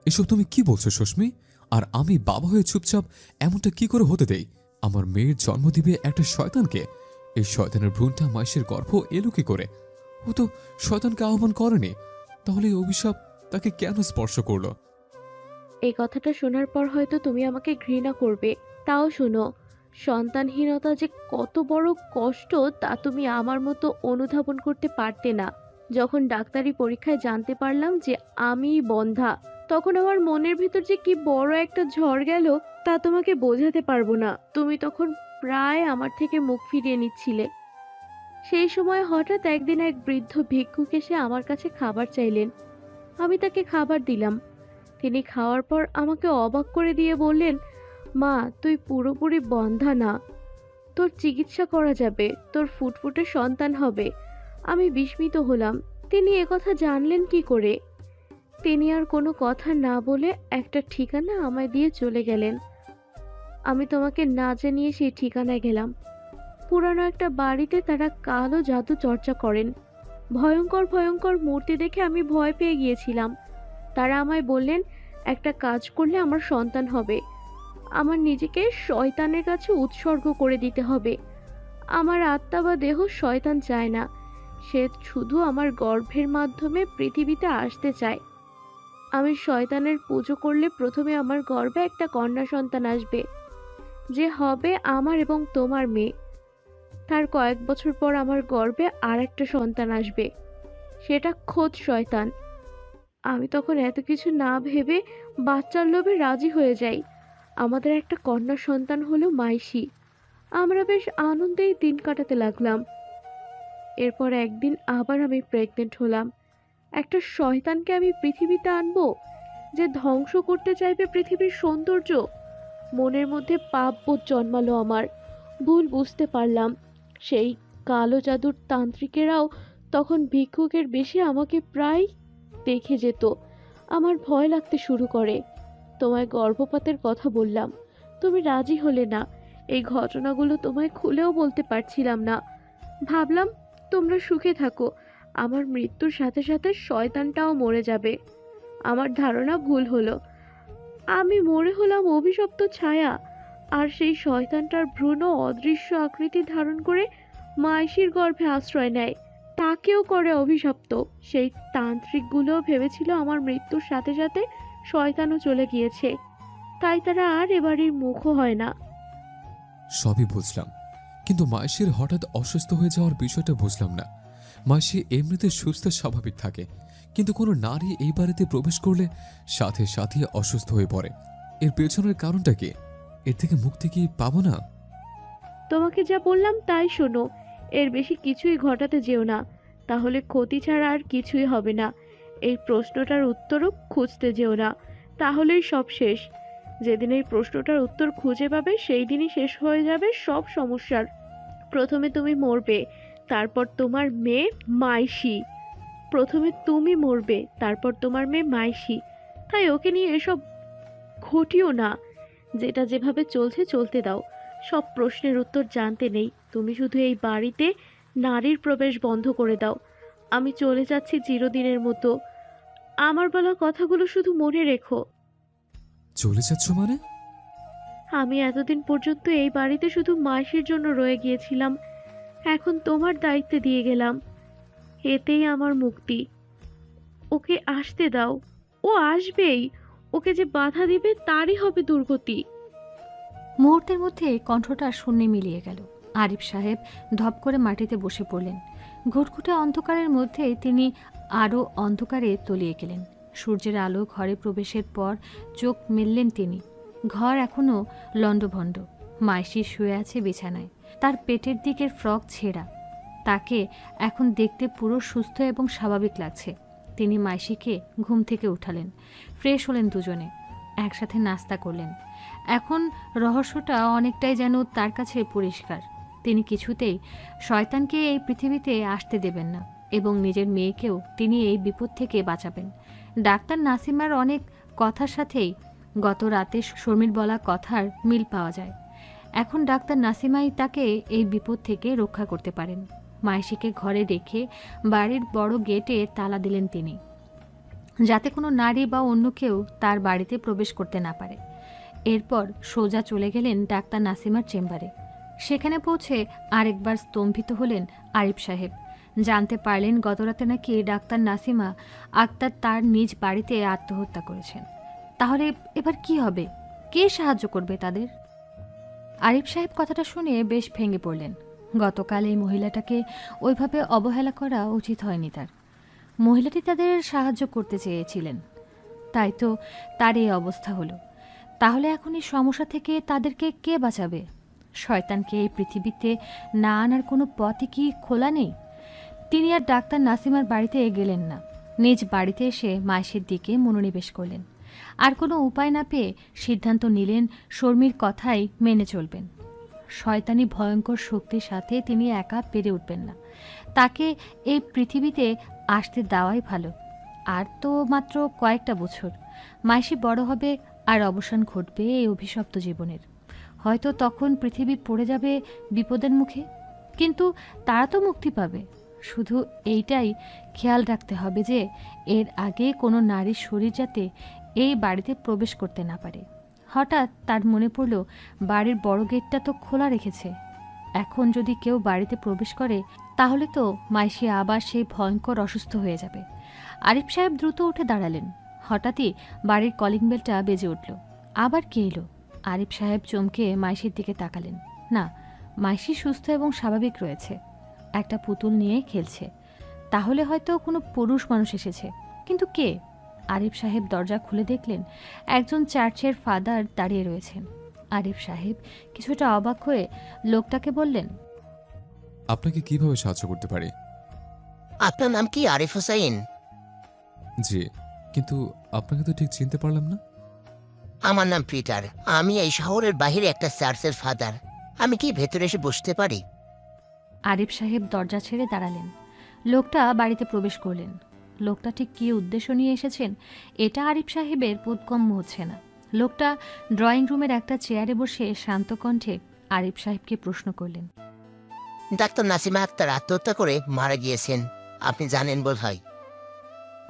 এসব তুমি কি বলছো সুস্মি? আর আমি বাবা হয়ে চুপচাপ এমনটা কি করে হতে দেই? আমার মেয়ের জন্ম দিবে একটা শয়তানকে। এই শয়তানের ভ্রূণটা মাইশের গর্ভ এলো কি করে? ও তো শয়তানকে আহ্বান করেনি, তাহলে এই অভিশাপ তাকে কেন স্পর্শ করলো? এই কথাটা শোনার পর হয়তো তুমি আমাকে ঘৃণা করবে, তাও শোনো, সন্তানহীনতা যে কত বড় কষ্ট তা তুমি আমার মতো অনুধাবন করতে পারতে না। যখন ডাক্তারি পরীক্ষায় জানতে পারলাম যে আমিই বন্ধ্যা, তখন আমার মনের ভিতর যে কি বড় একটা ঝড় গেল তা তোমাকে বোঝাতে পারবো না। তুমি তখন প্রায় আমার থেকে মুখ ফিরিয়ে নিচ্ছিলে। সেই সময় হঠাৎ একদিন এক বৃদ্ধ ভিক্ষুক এসে আমার কাছে খাবার চাইলেন। আমি তাকে খাবার দিলাম। তিনি খাওয়ার পর আমাকে অবাক করে দিয়ে বললেন, মা, তুই পুরোপুরি বন্ধ্যা না, তোর চিকিৎসা করা যাবে, তোর ফুটফুটে সন্তান হবে। আমি বিস্মিত হলাম। তিনি একথা জানলেন কি করে? তিনি আর কোনো কথা না বলে একটা ঠিকানা আমায় দিয়ে চলে গেলেন। আমি তোমাকে না জানিয়ে সেই ঠিকানায় গেলাম। পুরানো একটা বাড়িতে তারা কালো জাদু চর্চা করেন। ভয়ঙ্কর ভয়ঙ্কর মূর্তি দেখে আমি ভয় পেয়ে গিয়েছিলাম। তারা আমায় বললেন, একটা কাজ করলে আমার সন্তান হবে। আমার নিজেকে শয়তানের কাছে উৎসর্গ করে দিতে হবে। আমার আত্মা বা দেহ শয়তান চায় না, সে শুধু আমার গর্ভের মাধ্যমে পৃথিবীতে আসতে চায়। আমি শয়তানের পুজো করলে প্রথমে আমার গর্ভে একটা কন্যা সন্তান আসবে, যে হবে আমার এবং তোমার মেয়ে। তার কয়েক বছর পর আমার গর্ভে আর একটা সন্তান আসবে, সেটা খোদ শয়তান। আমি তখন এত কিছু না ভেবে বাচ্চার লোভে রাজি হয়ে যাই। আমাদের একটা কন্যা সন্তান হলো মাইশি। আমরা বেশ আনন্দেই দিন কাটাতে লাগলাম। এরপর একদিন আবার আমি প্রেগনেন্ট হলাম। একটা শয়তানকে আমি পৃথিবীতে আনবো, যে ধ্বংস করতে চাইবে পৃথিবীর সৌন্দর্য। মনের মধ্যে পাপবোধ জন্মালো আমার। ভুল বুঝতে পারলাম। সেই কালো জাদুর তান্ত্রিকেরাও তখন ভিক্ষুকের বেশি আমাকে প্রায় দেখে যেত। আমার ভয় লাগতে শুরু করে। তোমায় গর্ভপাতের কথা বললাম, তুমি রাজি হলে না। এই ঘটনাগুলো তোমায় খুলেও বলতে পারছিলাম না। ভাবলাম তোমরা সুখে থাকো, আমার মৃত্যুর সাথে সাথে শয়তানটাও মরে যাবে। আমার ধারণা ভুল হলো। আমি মরে হলাম অভিশপ্ত ছায়া, আর সেই শয়তানটার ভ্রূণ অদৃশ্য আকৃতি ধারণ করে মাইশির গর্ভে আশ্রয় নেয়, তাকেও করে অভিশপ্ত। সেই তান্ত্রিকগুলোও ভেবেছিল আমার মৃত্যুর সাথে সাথে শয়তানও চলে গিয়েছে, তাই তারা আর এবাড়ির মুখও হয় না। সবই বুঝলাম, কিন্তু মাইশির হঠাৎ অসুস্থ হয়ে যাওয়ার বিষয়টা বুঝলাম না। মাইশি এমনিতে সুস্থ স্বাভাবিক থাকে, কিন্তু কোনো নারী এই বাড়িতে প্রবেশ করলে সাথে সাথে অসুস্থ হয়ে পড়ে। এর পেছনের কারণটা কি? এর থেকে মুক্তি কি পাবো না? তোমাকে যা বললাম তাই শোনো, এর বেশি কিছুই ঘটাতে যেও না, তাহলে ক্ষতি ছাড়া আর কিছুই হবে না। এই প্রশ্নটার উত্তরও খুঁজতে যেও না, তাহলেই সব শেষ। যেদিন এই প্রশ্নটার উত্তর খুঁজে পাবে সেই দিনই শেষ হয়ে যাবে সব সমস্যার। প্রথমে তুমি মরবে, তারপর তোমার মেয়ে মাইশি। প্রথমে তুমি মরবে, তারপর তোমার মেয়ে মাইশি। তাই ওকে নিয়ে এসব ঘটিও না। যেটা যেভাবে চলছে চলতে দাও। সব প্রশ্নের উত্তর জানতে নেই। তুমি শুধু এই বাড়িতে নারীর প্রবেশ বন্ধ করে দাও। আমি চলে যাচ্ছি চিরদিনের মতো। আমার বলা কথাগুলো শুধু মনে রেখো। চলে যাচ্ছ মানে? আমি এতদিন পর্যন্ত এই বাড়িতে শুধু মাসির জন্য রয়ে গিয়েছিলাম, এখন তোমার দায়িত্বে দিয়ে গেলাম। এতেই আমার মুক্তি। ওকে আসতে দাও, ও আসবেই। ওকে যে বাধা দিবে তারই হবে দুর্গতি। মুহূর্তের মধ্যে কণ্ঠটা শূন্যে মিলিয়ে গেল। আরিফ সাহেব ধপ করে মাটিতে বসে পড়লেন। ঘুটঘুটে অন্ধকারের মধ্যে তিনি আরও অন্ধকারে তলিয়ে গেলেন। সূর্যের আলো ঘরে প্রবেশের পর চোখ মেললেন তিনি। ঘর এখনো লণ্ডভণ্ড। মাইশি শুয়ে আছে বিছানায়, তার পেটের দিকের ফ্রক ছেঁড়া। তাকে এখন দেখতে পুরো সুস্থ এবং স্বাভাবিক লাগছে। তিনি মাইশিকে ঘুম থেকে উঠালেন, ফ্রেশ হলেন দুজনে, একসাথে নাস্তা করলেন। এখন রহস্যটা অনেকটাই যেন তার কাছে পরিষ্কার। তিনি কিছুতেই শয়তানকে এই পৃথিবীতে আসতে দেবেন না এবং নিজের মেয়েকেও তিনি এই বিপদ থেকে বাঁচাবেন। ডাক্তার নাসিমার অনেক কথার সাথেই গত রাতে শর্মির বলা কথার মিল পাওয়া যায়। এখন ডাক্তার নাসিমাই তাকে এই বিপদ থেকে রক্ষা করতে পারেন। মাইশিকে ঘরে রেখে বাড়ির বড় গেটে তালা দিলেন তিনি, যাতে কোনো নারী বা অন্য কেউ তার বাড়িতে প্রবেশ করতে না পারে। এরপর সোজা চলে গেলেন ডাক্তার নাসিমার চেম্বারে। সেখানে পৌঁছে আরেকবার স্তম্ভিত হলেন আরিফ সাহেব। জানতে পারলেন গতরাতে নাকি ডাক্তার নাসিমা আক্তার তার নিজ বাড়িতে আত্মহত্যা করেছেন। তাহলে এবার কি হবে? কে সাহায্য করবে তাদের? আরিফ সাহেব কথাটা শুনে বেশ ভেঙে পড়লেন। গতকাল এই মহিলাটাকে ওইভাবে অবহেলা করা উচিত হয়নি তার। মহিলাটি তাদের সাহায্য করতে চেয়েছিলেন, তাই তো তার এই অবস্থা হলো। তাহলে এখন এই সমস্যা থেকে তাদেরকে কে বাঁচাবে? শয়তানকে এই পৃথিবীতে না আনার কোনো পথই কি খোলা নেই? তিনি আর ডাক্তার নাসিমার বাড়িতে গেলেন না, নিজ বাড়িতে এসে মাইশির দিকে মনোনিবেশ করলেন। আর কোনো উপায় না পেয়ে সিদ্ধান্ত নিলেন শর্মির কথাই মেনে চলবেন। শয়তানি ভয়ঙ্কর শক্তির সাথে তিনি একা পেরে উঠবেন না, তাকে এই পৃথিবীতে আসতে দেওয়াই ভালো। আর তো মাত্র কয়েকটা বছর, মাইশি বড় হবে আর অবসান ঘটবে এই অভিশপ্ত জীবনের। হয়তো তখন পৃথিবী পড়ে যাবে বিপদের মুখে, কিন্তু তারা তো মুক্তি পাবে। শুধু এইটাই খেয়াল রাখতে হবে যে এর আগে কোনো নারীর শরীর যাতে এই বাড়িতে প্রবেশ করতে না পারে। হঠাৎ তার মনে পড়ল বাড়ির বড় গেটটা তো খোলা রেখেছে। এখন যদি কেউ বাড়িতে প্রবেশ করে তাহলে তো মাইশি আবার সেই ভয়ঙ্কর অসুস্থ হয়ে যাবে। আরিফ সাহেব দ্রুত উঠে দাঁড়ালেন। হঠাৎই বাড়ির কলিং বেলটা বেজে উঠল। আবার কে এলো? আরিফ সাহেব চমকে মাইশির দিকে তাকালেন। না, মাইশি সুস্থ এবং স্বাভাবিক রয়েছে, একটা পুতুল নিয়ে খেলছে। তাহলে হয়তো কোনো পুরুষ মানুষ এসেছে, কিন্তু কে? আরিফ সাহেব দরজা খুলে দেখলেন একজন চার্চের ফাদার দাঁড়িয়ে রয়েছেন। আরিফ সাহেব কিছুটা অবাক হয়ে লোকটাকে বললেন, আপনাকে কিভাবে সাহায্য করতে পারি? আপনার নাম কি আরিফ হোসাইন? জি, কিন্তু আপনাকে তো ঠিক চিনতে পারলাম না। আমার নাম পিটার। আমি এই শহরের বাইরে একটা চার্চের ফাদার। আমি কি ভেতরে এসে বসতে পারি? আরিফ সাহেব দরজা ছেড়ে দাঁড়ালেন। লোকটা বাড়িতে প্রবেশ করলেন। লোকটা ঠিক কী উদ্দেশ্য নিয়ে এসেছেন এটা আরিফ সাহেবের বোধগম্য হচ্ছে না। লোকটা ড্রয়িং রুমের একটা চেয়ারে বসে শান্ত কণ্ঠে আরিফ সাহেবকে প্রশ্ন করলেন, ডাক্তার নাসিমা আক্তার আত্মহত্যা করে মারা গিয়েছেন, আপনি জানেন বোধ হয়?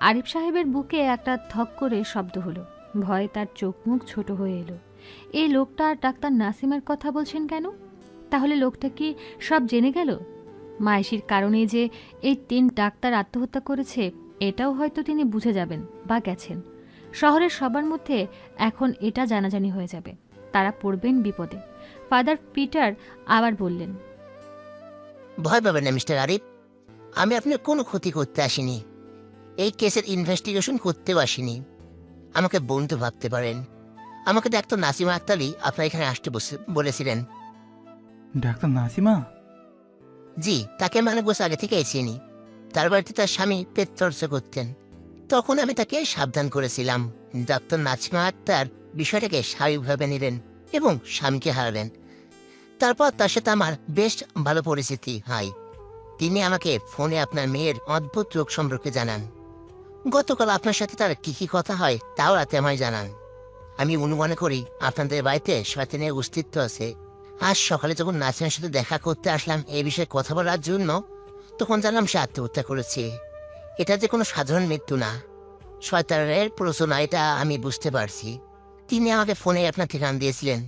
আরিফ সাহেবের বুকে একটা ধক করে শব্দ হলো। ভয়ে তার চোখ মুখ ছোট হয়ে এলো। এই লোকটা ডাক্তার নাসিমার কথা বলছেন কেন? তাহলে লোকটা কি সব জেনে গেল? মায়েশির কারণে যে এই 3 ডাক্তার আত্মহত্যা করেছে এটাও হয়তো তিনি বুঝে যাবেন বা গেছেন। শহরের সবার মধ্যে এখন এটা জানাজানি হয়ে যাবে, তারা পড়বেন বিপদে। ফাদার পিটার আবার বললেন, ভয় পাবেন না মিস্টার আরিফ, আমি আপনার কোনো ক্ষতি করতে আসিনি। এই কেসের ইনভেস্টিগেশন করতেও আসিনি। আমাকে বন্ধু ভাবতে পারেন। আমাকে ডাক্তার নাসিমা আক্তারই আপনার এখানে আসতে বলেছিলেন। ডাক্তার নাসিমা? জি, তাকে আমি অনেক বছর আগে থেকে চিনি। তার বাড়িতে তার স্বামী পেট চর্চা করতেন। তখন আমি তাকে সাবধান করেছিলাম। ডাক্তার নাসিমা আক্তার বিষয়টাকে স্বাভাবিকভাবে নিলেন এবং স্বামীকে হারালেন। তারপর তার সাথে আমার বেশ ভালো পরিচিতি হয়। তিনি আমাকে ফোনে আপনার মেয়ের অদ্ভুত রোগ সম্পর্কে জানান। গতকাল আপনার সাথে তার কি কি কথা হয় তাও রাতে আমায় জানান। আমি অনুমান করি আপনাদের বাড়িতে শয়তানের অস্তিত্ব আছে। আজ সকালে যখন নাসিমার সাথে দেখা করতে আসলাম এই বিষয়ে কথা বলার জন্য, তখন জানলাম সে আত্মহত্যা করেছে। এটা যে কোনো সাধারণ মৃত্যু না, শয়তানের প্ররোচনা, এটা আমি বুঝতে পারছি। তিনি আমাকে ফোনে আপনার ঠিকানা দিয়েছিলেন,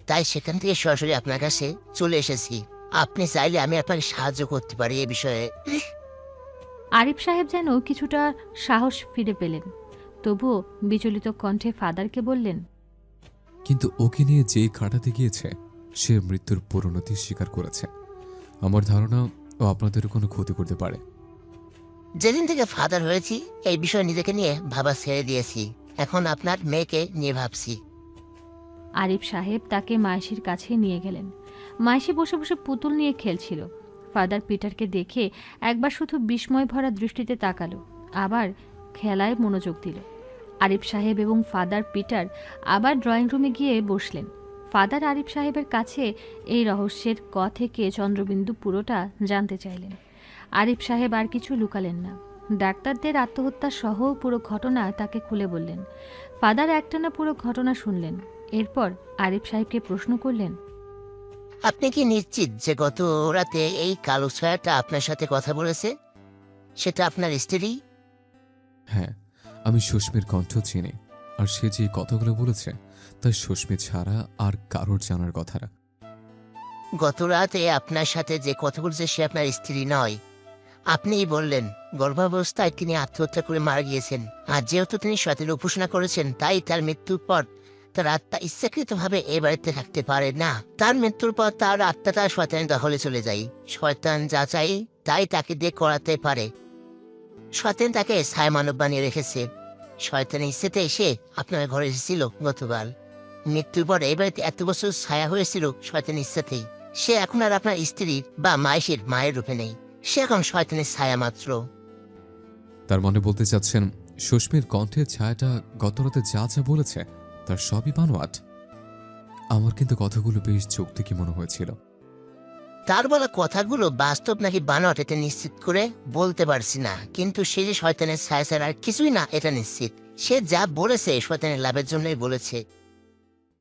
তাই সেখান থেকে সরাসরি আপনার কাছে চলে এসেছি। আপনি চাইলে আমি আপনাকে সাহায্য করতে পারি এ বিষয়ে। আরিফ সাহেব যেন কিছুটা সাহস ফিরে পেলেন। তবুও বিচলিত কণ্ঠে ফাদারকে বললেন, কিন্তু ওকে নিয়ে যেই কাটাতে গিয়েছে সে মৃত্যুর পরিণতি স্বীকার করেছে। আমার ধারণা ও আপনাদের কোনো ক্ষতি করতে পারে। যেদিন থেকে ফাদার হয়েছি এই বিষয়ে নিজেকে নিয়ে ভাবা ছেড়ে দিয়েছি। এখন আপনার মেয়েকে নিয়ে ভাবছি। আরিফ সাহেব তাকে মায়েশির কাছে নিয়ে গেলেন। মায়েশি বসে বসে পুতুল নিয়ে খেলছিল। ফাদার পিটারকে দেখে একবার শুধু বিস্ময় ভরা দৃষ্টিতে তাকালো, আবার খেলায় মনোযোগ দিল। আরিফ সাহেব এবং ফাদার পিটার আবার ড্রয়িং রুমে গিয়ে বসলেন। ফাদার আরিফ সাহেবের কাছে এই রহস্যের থেকে চন্দ্রবিন্দু পুরোটা জানতে চাইলেন। আরিফ সাহেব আর কিছু লুকালেন না, ডাক্তারদের আত্মহত্যা সহ পুরো ঘটনা তাকে খুলে বললেন। ফাদার একটানা পুরো ঘটনা শুনলেন, এরপর আরিফ সাহেবকে প্রশ্ন করলেন, আপনি কি নিশ্চিত যে গত রাতে এই কালো ছায়াটা আপনার সাথে কথা বলেছে? সেটা আপনার স্ত্রী? হ্যাঁ, আমি সুস্মির কণ্ঠ চিনি, আর সে যে কথাগুলো বলেছে তা সুস্মি ছাড়া আর কারোর জানার কথা না। গত রাতে আপনার সাথে যে কথা বলছে সে আপনার স্ত্রী নয়। আপনিই বললেন গর্ভাবস্থায় তিনি আত্মহত্যা করে মারা গিয়েছেন, আর যেহেতু তিনি শয়তানের উপাসনা করেছেন তাই তার মৃত্যুর পর তার আত্মা ইচ্ছাকৃতভাবে এ বাড়িতে থাকতে পারে না। তার মৃত্যুর পর তার আত্মাটা শয়তানের দখলে চলে যায়। শয়তান যা চাই তাই তাকে দিয়ে করাতে পারে। শয়তান তাকে ছায়া মানব বানিয়ে রেখেছে। শয়তানের ইচ্ছেতে এসে আপনার ঘরে এসেছিল গতকাল। মৃত্যুর পর এই বাড়িতে এত বছর ছায়া হয়েছিল শয়তানের ইচ্ছাতেই। সে এখন আর আপনার স্ত্রী বা মায়ের রূপে নেই, সে এখন শয়তানের ছায়া মাত্র। তার মানে বলতে চাচ্ছেন সুস্মির কণ্ঠের ছায়াটা গতরাতে যা যা বলেছে তার সবই বানোয়াট? আমার কিন্তু কথাগুলো বেশ যৌক্তিকই মনে হয়েছিল। তার বলা কথাগুলো বাস্তব নাকি বানোয়াট এটা নিশ্চিত করে বলতে পারছি না, কিন্তু সে যে শয়তানের ছায়া ছাড়া আর কিছুই না এটা নিশ্চিত। সে যা বলেছে শয়তানের লাভের জন্যই বলেছে।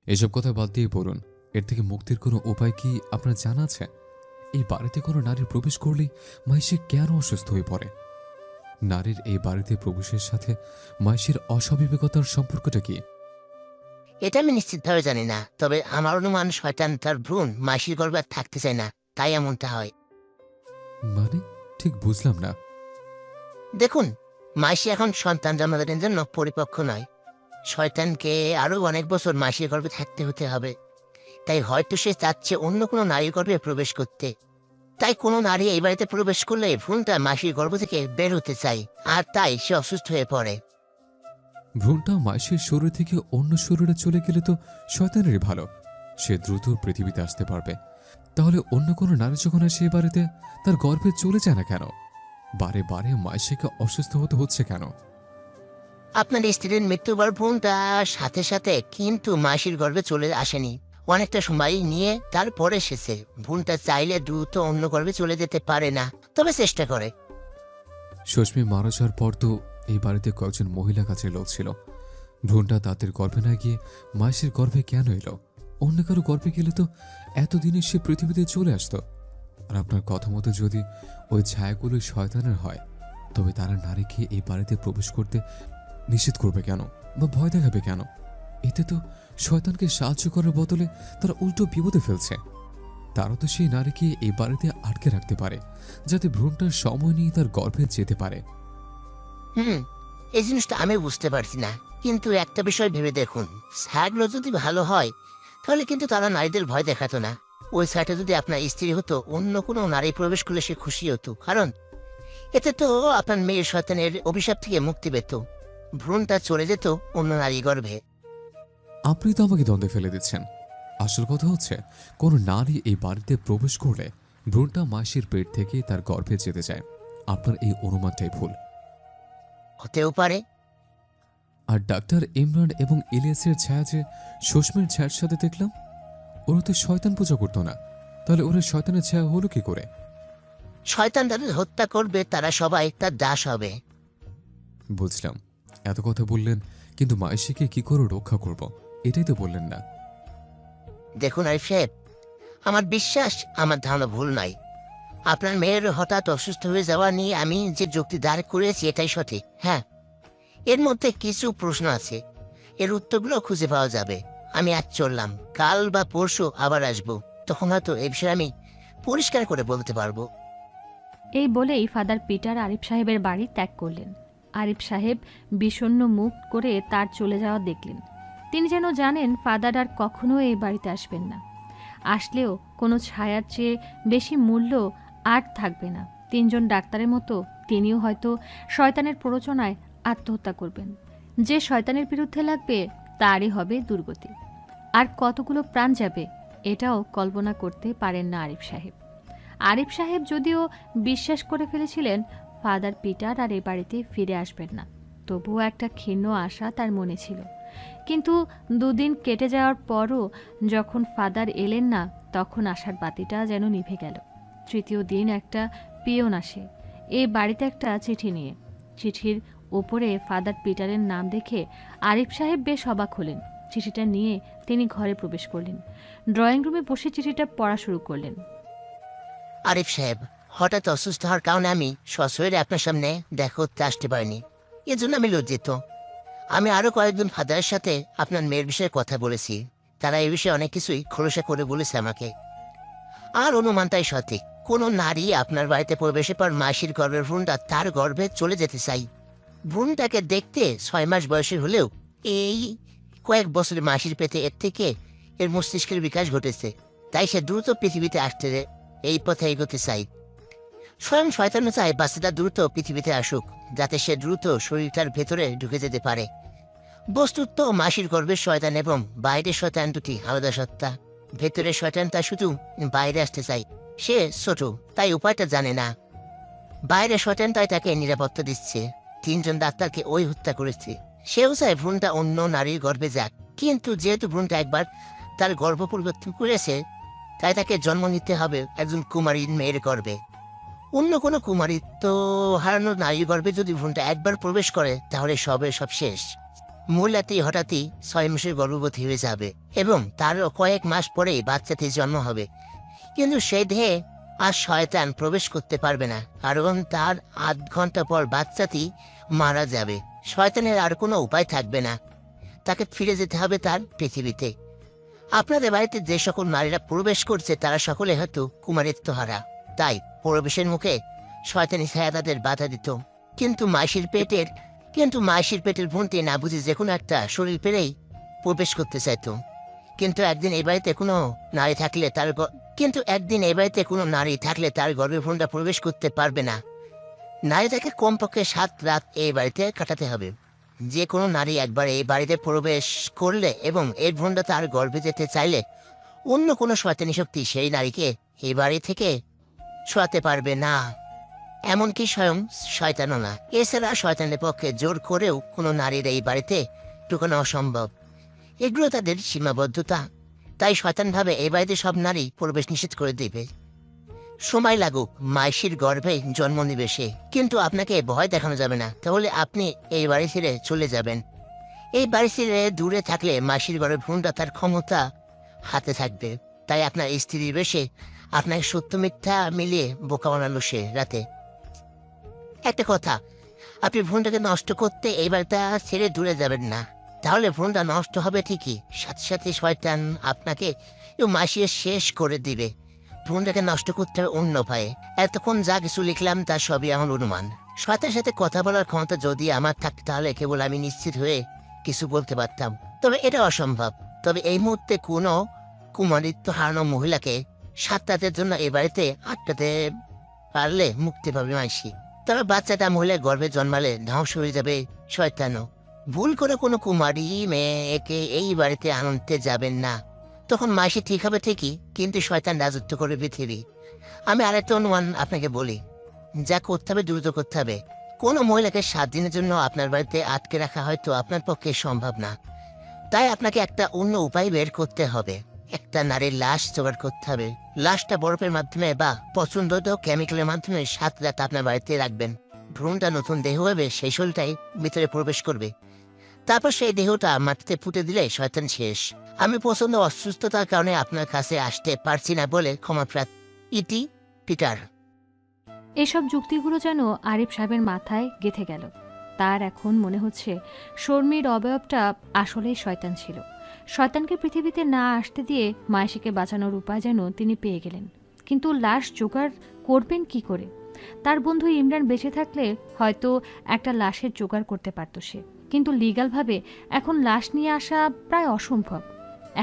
এসব কথা বাদ দিয়ে বলুন, এর থেকে মুক্তির কোনো উপায় কি আপনার জানা আছে? এই বাড়িতে কোনো নারীর প্রবেশ করলেই মাইশি কেন অসুস্থ হয়ে পড়ে? নারীর এই বাড়িতে প্রবেশের সাথে মাইশির অস্বাভাবিকতার সম্পর্কটা কি? এটা আমি নিশ্চিতভাবে জানি না, তবে আমার অনুমান শয়তান তার ভ্রূণ মাসির গর্ভে আর থাকতে চায় না, তাই এমনটা হয়। মানে ঠিক বুঝলাম না। দেখুন, মাসি এখন সন্তান জন্মদানের জন্য পরিপক্ক নয়। শয়তানকে আরো অনেক বছর মাসির গর্ভে থাকতে হতে হবে। তাই হয়তো সে চাচ্ছে অন্য কোনো নারীর গর্ভে প্রবেশ করতে। তাই কোনো নারী এই বাড়িতে প্রবেশ করলে ভ্রূণটা মাসির গর্ভ থেকে বের হতে চায়, আর তাই সে অসুস্থ হয়ে পড়ে। ভ্রূণটা মাইশির শরীর থেকে অন্য শরীরে চলে গেলে তো শয়তানেরই ভালো, সে দ্রুত পৃথিবীতে আসতে পারবে। তাহলে অন্য কোনো নারী যখন আসে এই বাড়িতে তার গর্ভে চলে যায় না কেন? বারে বারে মাইশিকে অসুস্থ হতে হচ্ছে কেন? আপনার স্ত্রীর মৃত্যুবার ভ্রূণটা সাথে সাথে কিন্তু মাসির গর্ভে চলে আসেনি, অনেকটা সময় নিয়ে তারপরে এসেছে। ভ্রূণটা চাইলে দ্রুত অন্য গর্ভে চলে যেতে পারে না, তবে চেষ্টা করে। সুস্মি মারা যাওয়ার পর তো এই বাড়িতে কয়েকজন মহিলা কাছের লোক ছিল। ভ্রূণটা তাদের গর্ভে না গিয়ে মাইশির গর্ভে কেন এলো? অন্য কারো গর্ভে গেলে তো এতদিনে সে পৃথিবীতে চলে আসতো। আর আপনার কথা মতো যদি ওই ছায়াগুলো শয়তানের হয়, তবে তারা নারীকে এই বাড়িতে প্রবেশ করতে নিষেধ করবে কেন বা ভয় দেখাবে কেন? এতে তো শয়তানকে সাহায্য করার বদলে তারা উল্টো বিপদে ফেলছে। তারা তো সেই নারীকে এই বাড়িতে আটকে রাখতে পারে যাতে ভ্রূণটার সময় নিয়ে তার গর্ভে যেতে পারে। এই জিনিসটা আমি বুঝতে পারছি না, কিন্তু একটা বিষয় ভেবে দেখুন, ছায়াগুলো যদি ভালো হয় তাহলে কিন্তু তারা নারীদের ভয় দেখাতো না। ওই ছায়াটা যদি আপনার স্ত্রী হতো, অন্য কোনো নারী প্রবেশ করলে সে খুশি হতো, কারণ এতে তো আপনার মেয়ের শয়তানের অভিশাপ থেকে মুক্তি পেত। ভ্রূণটা চলে যেত অন্য নারী গর্ভে। আপনি তো আমাকে দ্বন্দ্বে ফেলে দিচ্ছেন। আসল কথা হচ্ছে, কোনো নারী এই বাড়িতে প্রবেশ করলে ভ্রূণটা মাসির পেট থেকে তার গর্ভে যেতে চায়। আপনার এই অনুমানটাই ভুল। হতেও পারে। আর ডাক্তার ইমরান এবং ইলিয়াসের ছায়া যে সুস্মির ছায়ার সাথে দেখলাম, ওরা তো শয়তান পূজা করতো না, তাহলে ওরা শয়তানের ছায়া হলো কি করে? শয়তান তাদের হত্যা করবে, তারা সবাই তার দাস হবে। বুঝলাম, এত কথা বললেন, কিন্তু মাইশিকে কি করে রক্ষা করব এটাই তো বললেন না। দেখুন আরিফ সাহেব, আমার বিশ্বাস আমার ধারণা ভুল নয়। আপনার মেয়ের হঠাৎ অসুস্থ হয়ে যাওয়া নিয়ে আমি যে যুক্তি দাঁড় করেছি এটাই সঠিক। হ্যাঁ, এর মধ্যে কিছু প্রশ্ন আছে, এর উত্তরগুলো খুঁজে পাওয়া যাবে। আমি আজ চললাম, কাল বা পরশু আবার আসবো, তখন হয়তো এই বিষয়ে আমি পরিষ্কার করে বলতে পারবো। এই বলেই ফাদার পিটার আরিফ সাহেবের বাড়ি ত্যাগ করলেন। আরিফ সাহেব বিষণ্ণ মুখ করে তার চলে যাওয়া দেখলেন। তিনি যেন জানেন ফাদার আর কখনো এই বাড়িতে আসবেন না। আসলেও কোনো ছায়ার চেয়ে বেশি মূল্য আর থাকবে না। তিনজন ডাক্তারের মতো তিনিও হয়তো শয়তানের প্ররোচনায় আত্মহত্যা করবেন। যে শয়তানের বিরুদ্ধে লাগবে তারই হবে দুর্গতি। আর কতগুলো প্রাণ যাবে এটাও কল্পনা করতে পারেন না আরিফ সাহেব। আরিফ সাহেব যদিও বিশ্বাস করে ফেলেছিলেন ফাদার পিটার আর এ বাড়িতে ফিরে আসবেন না, তবুও একটা ক্ষীণ আশা তার মনে ছিল। কিন্তু দুদিন কেটে যাওয়ার পরও যখন ফাদার এলেন না, তখন আশার বাতিটা যেন নিভে গেল। তৃতীয় দিন একটা পিয়ন আসে এই বাড়িতে একটা চিঠি নিয়ে। চিঠির ওপরে ফাদার পিটারের নাম দেখে আরিফ সাহেব বেশ অবাক হলেন। চিঠিটা নিয়ে তিনি ঘরে প্রবেশ করলেন। ড্রয়িং রুমে বসে চিঠিটা পড়া শুরু করলেন। আরিফ সাহেব, হঠাৎ অসুস্থ হওয়ার কারণে আমি সশরীরে আপনার সামনে দেখা করতে আসতে পারিনি, এজন্য আমি লজ্জিত। আমি আরো কয়েকজন ফাদারের সাথে আপনার মেয়ের বিষয়ে কথা বলেছি। তারা এই বিষয়ে অনেক কিছুই খোলসা করে বলেছে আমাকে। আর অনুমানটাই সঠিক, কোনো নারী আপনার বাড়িতে প্রবেশের পর মাসির গর্ভের ভ্রূণটা তার গর্ভে চলে যেতে চাই। ভ্রূণটাকে দেখতে 6 মাস বয়সের হলেও এই কয়েক বছরে মাসির পেটে এর থেকে এর মস্তিষ্কের বিকাশ ঘটেছে। তাই সে দ্রুত পৃথিবীতে আসতে এই পথে এগোতে চাই। স্বয়ং শয়তানও চায় বাচ্চাটা দ্রুত পৃথিবীতে আসুক, যাতে সে দ্রুত শরীরটার ভেতরে ঢুকে যেতে পারে। বস্তুত মাসির গর্ভের শয়তান এবং বাইরের শয়তান দুটি আলাদা সত্তা। ভেতরের শয়তানটা শুধু বাইরে আসতে চায়। সে ছোট, তাই উপায়টা জানে না। বাইরের শয়তানটাই তাকে নিরাপত্তা দিচ্ছে। 3 জন ডাক্তারকে ওই হত্যা করেছে। সেও চায় ভ্রূণটা অন্য নারীর গর্ভে যাক, কিন্তু যেহেতু ভ্রূণটা একবার তার গর্ভ পরিবর্তন করেছে, তাই তাকে জন্ম নিতে হবে একজন কুমারীর মেয়ের গর্ভে। অন্য কোনো কুমারিত্ব হারানো নারীর গর্ভে যদি ভ্রূণটা একবার প্রবেশ করে, তাহলে সব শেষ। মহিলাটি হঠাৎই 6 মাসের গর্ভবতী হয়ে যাবে এবং তারও কয়েক মাস পরেই বাচ্চাটি জন্ম হবে। কিন্তু সেই দেহে আর শয়তান প্রবেশ করতে পারবে না, কারণ তার 8 ঘন্টা পর বাচ্চাটি মারা যাবে। শয়তানের আর কোনো উপায় থাকবে না, তাকে ফিরে যেতে হবে তার পৃথিবীতে। আপনাদের বাড়িতে যে সকল নারীরা প্রবেশ করছে, তারা সকলে হয়তো কুমারিত্বহারা, তাই প্রবেশের মুখে শয়তানি ছায়া তাদের বাধা দিত। কিন্তু মাসির পেটের ভ্রূণটি না বুঝে যে কোনো একটা শরীর পেরেই প্রবেশ করতে চাইতো। কিন্তু একদিন এই বাড়িতে কোনো নারী থাকলে তার গর্ভে ভ্রূণটা প্রবেশ করতে পারবে না। নারীটাকে কমপক্ষে 7 রাত এই বাড়িতে কাটাতে হবে। যে কোনো নারী একবার এই বাড়িতে প্রবেশ করলে এবং এই ভ্রূণটা তার গর্ভে যেতে চাইলে, অন্য কোনো শয়তানি শক্তি সেই নারীকে এই বাড়ি থেকে সরাতে পারবে না, এমনকি স্বয়ং শয়তানও না। এছাড়া শয়তানের পক্ষে জোর করেও কোনো নারীর এই বাড়িতে ঢুকানো অসম্ভব। এগুলো তাদের সীমাবদ্ধতা। তাই শয়তান ভাবে এই বাড়িতে সব নারী প্রবেশ নিষেধ করে দিবে। সময় লাগুক, মাসির গর্ভে জন্ম নিবে সে। কিন্তু আপনাকে ভয় দেখানো যাবে না, তাহলে আপনি এই বাড়ি ছেড়ে চলে যাবেন। এই বাড়ি ছেড়ে দূরে থাকলে মাসির গর্ভে ভ্রূণটা তার ক্ষমতা হাতে থাকবে। তাই আপনার স্ত্রীর বেশে আপনাকে সত্য মিথ্যা মিলিয়ে বোকা বানালো সে রাতে। একটা কথা, আপনি ভ্রূণটাকে নষ্ট করতে এই বাড়িটা ছেড়ে দূরে যাবেন না, তাহলে ভ্রূণটা নষ্ট হবে ঠিকই, সাথে সাথে শয়তান আপনাকে মাসিয়ে শেষ করে দিবে। ভ্রূণটাকে নষ্ট করতে হবে অন্য উপায়ে। এতক্ষণ যা কিছু লিখলাম তার সবই আমার অনুমান। শয়তানের সাথে কথা বলার ক্ষমতা যদি আমার থাকতো, তাহলে কেবল আমি নিশ্চিত হয়ে কিছু বলতে পারতাম। তবে এটা অসম্ভব। তবে এই মুহূর্তে কোনো কুমারিত্ব হারানো মহিলাকে 7 রাতের জন্য এ বাড়িতে আটকাতে পারলে মুক্তি পাবে মাসি। তবে বাচ্চাটা মহিলার গর্ভে জন্মালে ধ্বংস হয়ে যাবে শয়তানও। ভুল করে কোনো কুমারী মেয়েকে এই বাড়িতে আনতে যাবেন না, তখন মাসি ঠিক হবে ঠিকই, কিন্তু শয়তান রাজত্ব করে পৃথিবী। আমি আরেকটা অনুমান আপনাকে বলি, যা করতে হবে দ্রুত করতে হবে। কোনো মহিলাকে 7 দিনের জন্য আপনার বাড়িতে আটকে রাখা হয়তো আপনার পক্ষে সম্ভব না। তাই আপনাকে একটা অন্য উপায় বের করতে হবে। একটা নারীর লাশ জোগাড় করতে হবে। লাশটা বরফের মাধ্যমে বা পছন্দ কেমিক্যালের মাধ্যমে 7 রাত আপনার বাড়িতে রাখবেন। ভ্রূণটা নতুন দেহ হবে, সেই শরীরটাই ভিতরে প্রবেশ করবে। তারপর সেই দেহটা মাটিতে পুঁতে দিলে শয়তান শেষ। আমি প্রচন্ড অসুস্থতার কারণে আপনার কাছে আসতে পারছি না বলে ক্ষমাপ্রার্থী, ইতি পিটার। এসব যুক্তিগুলো যেন আরিফ সাহেবের মাথায় গেঁথে গেল। তার এখন মনে হচ্ছে শর্মির অবয়বটা আসলেই শয়তান ছিল। শয়তানকে পৃথিবীতে না আসতে দিয়ে মায়েশিকে বাঁচানোর উপায় যেন তিনি পেয়ে গেলেন। কিন্তু লাশ জোগাড় করবেন কি করে? তার বন্ধু ইমরান বেঁচে থাকলে হয়তো একটা লাশের জোগাড় করতে পারত সে, কিন্তু লিগ্যালভাবে এখন লাশ নিয়ে আসা প্রায় অসম্ভব।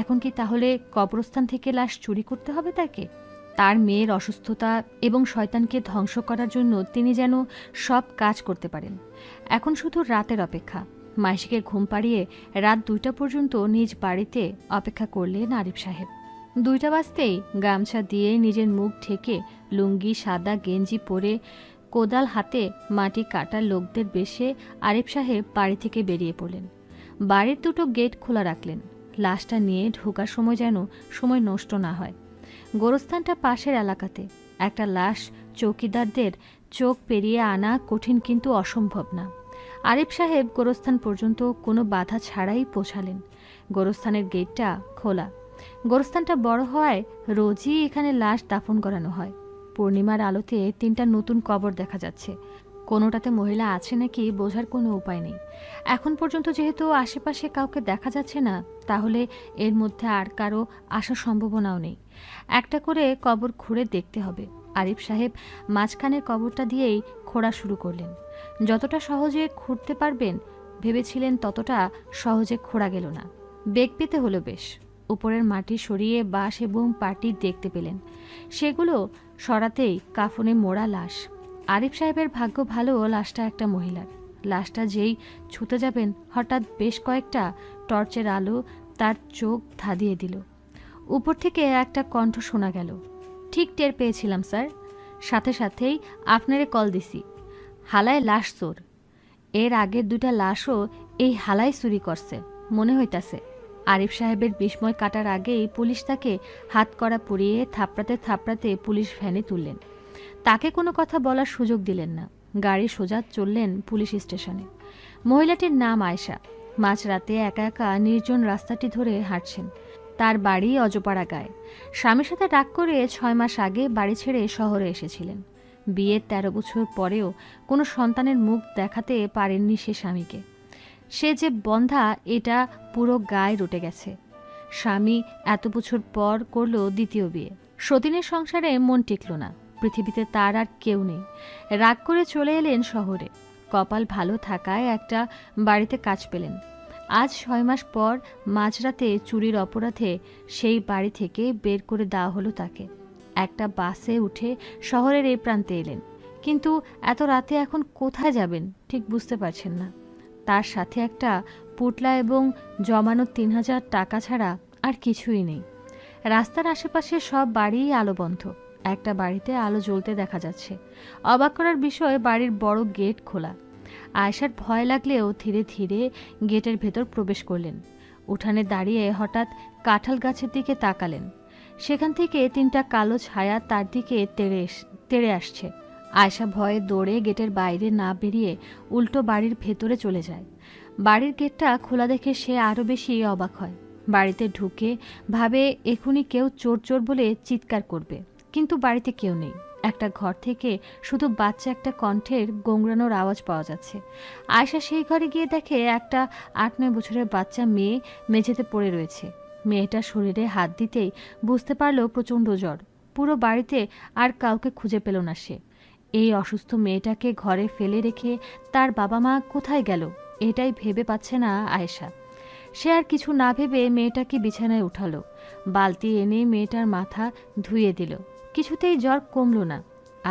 এখন কি তাহলে কবরস্থান থেকে লাশ চুরি করতে হবে তাকে? তার মেয়ের অসুস্থতা এবং শয়তানকে ধ্বংস করার জন্য তিনি যেন সব কাজ করতে পারেন। এখন শুধু রাতের অপেক্ষা। মাইশিকে ঘুম পাড়িয়ে রাত 2টা পর্যন্ত নিজ বাড়িতে অপেক্ষা করলেন আরিফ সাহেব। 2টা বাজতেই গামছা দিয়ে নিজের মুখ ঢেকে লুঙ্গি সাদা গেঞ্জি পরে কোদাল হাতে মাটি কাটার লোকদের বেশে আরিফ সাহেব বাড়ি থেকে বেরিয়ে পড়লেন। বাড়ির দুটো গেট খোলা রাখলেন। লাশটা নিয়ে ঢোকার সময় যেন সময় নষ্ট না হয়। গোরস্থানটা পাশের এলাকাতে। একটা লাশ চৌকিদারদের চোখ পেরিয়ে আনা কঠিন কিন্তু অসম্ভব না। আরিফ সাহেব গোরস্থান পর্যন্ত কোনো বাধা ছাড়াই পৌঁছালেন। গোরস্থানের গেটটা খোলা। গোরস্থানটা বড় হওয়ায় রোজই এখানে লাশ দাফন করানো হয়। পূর্ণিমার আলোতে 3টা নতুন কবর দেখা যাচ্ছে। কোনোটাতে মহিলা আছে নাকি বোঝার কোনো উপায় নেই। এখন পর্যন্ত যেহেতু আশেপাশে কাউকে দেখা যাচ্ছে না, তাহলে এর মধ্যে আর কারো আসার সম্ভাবনাও নেই। একটা করে কবর খুঁড়ে দেখতে হবে। আরিফ সাহেব মাঝখানের কবরটা দিয়েই খোঁড়া শুরু করলেন। যতটা সহজে খুঁড়তে পারবেন ভেবেছিলেন, ততটা সহজে খোঁড়া গেল না। বেগ পেতে হলো বেশ। উপরের মাটি সরিয়ে বাঁশ এবং পাটি দেখতে পেলেন। সেগুলো সরাতেই কাফনে মোড়া লাশ। আরিফ সাহেবের ভাগ্য ভালো, লাশটা একটা মহিলার। লাশটা যেই ছুতে যাবেন, হঠাৎ বেশ কয়েকটা টর্চের আলো তার চোখ ধাঁধিয়ে দিল। উপর থেকে একটা কণ্ঠ শোনা গেল, ঠিক টের পেয়েছিলাম স্যার, সাথে সাথেই আপনারে কল দিছি। হালায় লাশ চোর। এর আগের 2টা লাশও এই হালাই চুরি করছে মনে হইতাছে। আরিফ সাহেবের বিস্ময় কাটার আগেই পুলিশ তাকে হাত কড়া পরিয়ে থাপড়াতে থাপড়াতে পুলিশ ভ্যানে তুললেন। তাকে কোনো কথা বলার সুযোগ দিলেন না। গাড়ি সোজা চললেন পুলিশ স্টেশনে। মহিলাটির নাম আয়েশা। মাঝরাতে একা একা নির্জন রাস্তাটি ধরে হাঁটছেন। তার বাড়ি অজপাড়া গায়ে। স্বামীর সাথে রাগ করে 6 মাস আগে বাড়ি ছেড়ে শহরে এসেছিলেন। বিয়ের 13 বছর পরেও কোনো সন্তানের মুখ দেখাতে পারেননি সে স্বামীকে। সে যে বন্ধা এটা পুরো গায়ে রটে গেছে। স্বামী এত বছর পর করল দ্বিতীয় বিয়ে। সতীনের সংসারে মন টিকল না। পৃথিবীতে তার আর কেউ নেই। রাগ করে চলে এলেন শহরে। কপাল ভালো থাকায় একটা বাড়িতে কাজ পেলেন। আজ 6 মাস পর মাঝরাতে চুরির অপরাধে সেই বাড়ি থেকে বের করে দেওয়া হলো তাকে। একটা বাসে উঠে শহরের এই প্রান্তে এলেন, কিন্তু এত রাতে এখন কোথায় যাবেন ঠিক বুঝতে পারছেন না। তার সাথে একটা পুটলা এবং জমানো 3000 টাকা ছাড়া আর কিছুই নেই। রাস্তার আশেপাশে সব বাড়িই আলো বন্ধ। একটা বাড়িতে আলো জ্বলতে দেখা যাচ্ছে। অবাক করার বিষয়, বাড়ির বড় গেট খোলা। আয়েশার ভয় লাগলেও ধীরে ধীরে গেটের ভেতর প্রবেশ করলেন। উঠানে দাঁড়িয়ে হঠাৎ কাঁঠাল গাছের দিকে তাকালেন। সেখান থেকে 3টা কালো ছায়া তার দিকে তেড়ে আসছে। আয়েশা ভয়ে দৌড়ে গেটের বাইরে না বেরিয়ে উল্টো বাড়ির ভেতরে চলে যায়। বাড়ির গেটটা খোলা দেখে সে আরও বেশি অবাক হয়। বাড়িতে ঢুকে ভাবে এখনই কেউ চোর চোর বলে চিৎকার করবে, কিন্তু বাড়িতে কেউ নেই। একটা ঘর থেকে শুধু বাচ্চা একটা কণ্ঠের গোংরানোর আওয়াজ পাওয়া যাচ্ছে। আয়েশা সেই ঘরে গিয়ে দেখে একটা 8-9 বছরের বাচ্চা মেয়ে মেঝেতে পড়ে রয়েছে। মেয়েটার শরীরে হাত দিতেই বুঝতে পারল প্রচণ্ড জ্বর। পুরো বাড়িতে আর কাউকে খুঁজে পেল না সে। এই অসুস্থ মেয়েটাকে ঘরে ফেলে রেখে তার বাবা মা কোথায় গেল, এটাই ভেবে পাচ্ছে না আয়েশা। সে আর কিছু না ভেবে মেয়েটাকে বিছানায় উঠালো। বালতি এনে মেয়েটার মাথা ধুয়ে দিল। কিছুতেই জ্বর কমল না।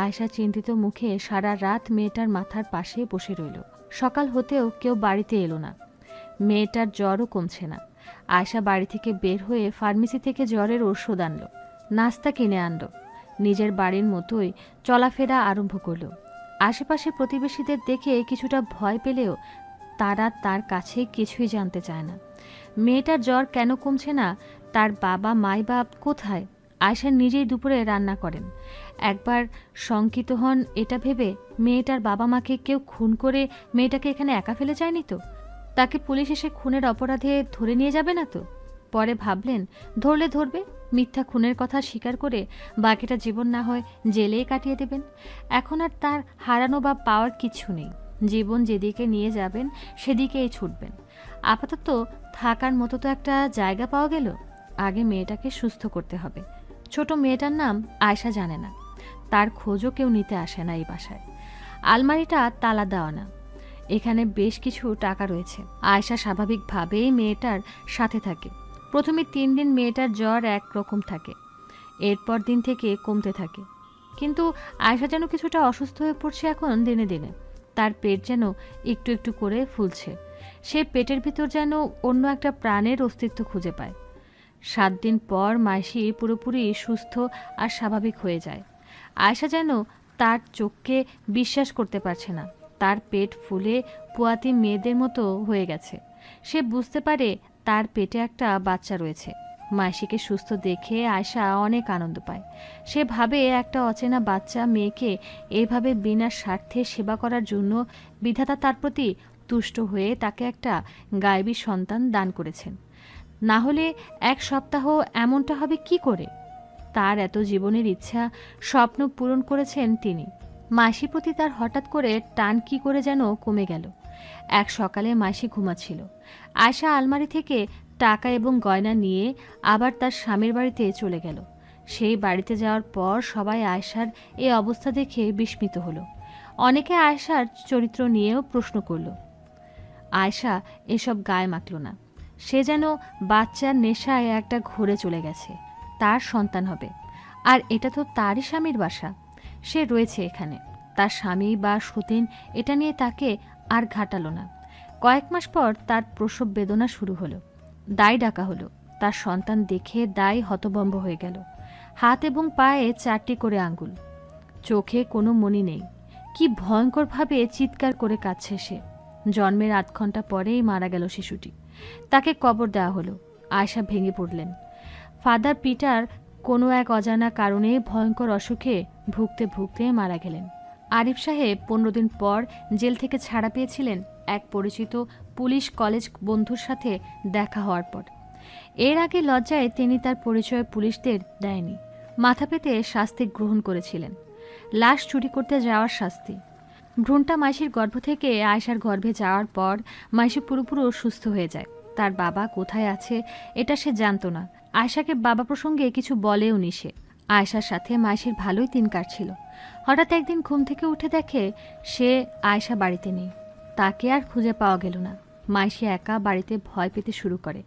আয়েশা চিন্তিত মুখে সারা রাত মেয়েটার মাথার পাশে বসে রইল। সকাল হতেও কেউ বাড়িতে এলো না। মেয়েটার জ্বরও কমছে না। আয়েশা বাড়ি থেকে বের হয়ে ফার্মেসি থেকে জ্বরের ওষুধ আনলো, নাস্তা কিনে আনলো। নিজের বাড়ির মতোই চলাফেরা আরম্ভ করল। আশেপাশে প্রতিবেশীদের দেখে কিছুটা ভয় পেলেও তারা তার কাছে কিছুই জানতে চায় না। মেয়েটার জ্বর কেন কমছে না, তার বাবা মাই বাপ কোথায়? আয়েশা নিজেই দুপুরে রান্না করেন। একবার শঙ্কিত হন এটা ভেবে, মেয়েটার বাবা মাকে কেউ খুন করে মেয়েটাকে এখানে একা ফেলে যায়নি তো? তাকে পুলিশ এসে খুনের অপরাধে ধরে নিয়ে যাবে না তো? পরে ভাবলেন, ধরলে ধরবে, মিথ্যা খুনের কথা স্বীকার করে বাকিটা জীবন না হয় জেলেই কাটিয়ে দেবেন। এখন আর তার হারানো বা পাওয়ার কিছু নেই। জীবন যেদিকে নিয়ে যাবেন সেদিকেই ছুটবেন। আপাতত থাকার মতো তো একটা জায়গা পাওয়া গেল। আগে মেয়েটাকে সুস্থ করতে হবে। ছোট মেয়েটার নাম আয়েশা জানে না। তার খোঁজও কেউ নিতে আসে না এই বাসায়। আলমারিটা তালা দেওয়া না। এখানে বেশ কিছু টাকা রয়েছে। আয়েশা স্বাভাবিকভাবেই মেয়েটার সাথে থাকে। প্রথমে 3 দিন মেয়েটার জ্বর একরকম থাকে, এরপর দিন থেকে কমতে থাকে। কিন্তু আয়েশা যেন কিছুটা অসুস্থ হয়ে পড়ছে এখন দিনে দিনে। তার পেট যেন একটু একটু করে ফুলছে। সে পেটের ভিতর যেন অন্য একটা প্রাণের অস্তিত্ব খুঁজে পায়। 7 দিন পর মাইশি পুরোপুরি সুস্থ আর স্বাভাবিক হয়ে যায়। আয়শা যেন তার চোখকে বিশ্বাস করতে পারছে না। তার পেট ফুলে পুয়াতি মেয়েদের মতো হয়ে গেছে। সে বুঝতে পারে তার পেটে একটা বাচ্চা রয়েছে। মাসিকে সুস্থ দেখে আয়শা অনেক আনন্দ পায়। সে ভাবে একটা অচেনা বাচ্চা মেয়েকে এইভাবে বিনা স্বার্থে সেবা করার জন্য বিধাতা তার প্রতি তুষ্ট হয়ে তাকে একটা গায়েবী সন্তান দান করেছেন। না হলে এক সপ্তাহ এমনটা হবে কি করে? তার এত জীবনের ইচ্ছা, স্বপ্ন পূরণ করেছেন তিনি। মাসির প্রতি তার হঠাৎ করে টান কি করে যেন কমে গেল। এক সকালে মাসি ঘুমাচ্ছিল। আয়শা আলমারি থেকে টাকা এবং গয়না নিয়ে আবার তার স্বামীর বাড়িতে চলে গেল। সেই বাড়িতে যাওয়ার পর সবাই আয়শার এই অবস্থা দেখে বিস্মিত হলো। অনেকে আয়শার চরিত্র নিয়েও প্রশ্ন করল। আয়শা এসব গায়ে মাখল না। সে যেন বাচ্চার নেশায় একটা ঘুরে চলে গেছে। তার সন্তান হবে, আর এটা তো তারই স্বামীর বাসা। সে রয়েছে এখানে। তার স্বামী বা সতীন এটা নিয়ে তাকে আর ঘাটালো না। কয়েক মাস পর তার প্রসব বেদনা শুরু হলো। দায় ডাকা হলো। তার সন্তান দেখে দায় হতভম্ব হয়ে গেল। হাত এবং পায়ে 4টি করে আঙ্গুল, চোখে কোনো মনি নেই। কি ভয়ঙ্করভাবে চিৎকার করে কাঁদছে সে। জন্মের 8 ঘন্টা পরেই মারা গেল শিশুটি। তাকে কবর দেওয়া হলো। আয়শা ভেঙে পড়লেন। ফাদার পিটার কোনো এক অজানা কারণে ভয়ঙ্কর অসুখে ভুগতে ভুগতে মারা গেলেন। আরিফ সাহেব 15 দিন পর জেল থেকে ছাড়া পেয়েছিলেন এক পরিচিত পুলিশ কলেজ বন্ধুর সাথে দেখা হওয়ার পর। এর আগে লজ্জায় তিনি তার পরিচয় পুলিশদের দেয়নি। মাথা পেতে শাস্তি গ্রহণ করেছিলেন। লাশ চুরি করতে যাওয়ার শাস্তি। ভ্রূণটা মাইশির গর্ভ থেকে আয়শার গর্ভে যাওয়ার পর মাইশি পুরোপুরি সুস্থ হয়ে যায়। তার বাবা কোথায় আছে এটা সে জানত না। আয়শাকে বাবা প্রসঙ্গে কিছু বলেও নি সে। আয়শার সাথে মাইশির ভালোই দিন কাটছিল। হঠাৎ একদিন ঘুম থেকে উঠে দেখে সে আয়শা বাড়িতে নেই। তাকে আর খুঁজে পাওয়া গেল না। মাইশি একা বাড়িতে ভয় পেতে শুরু করে।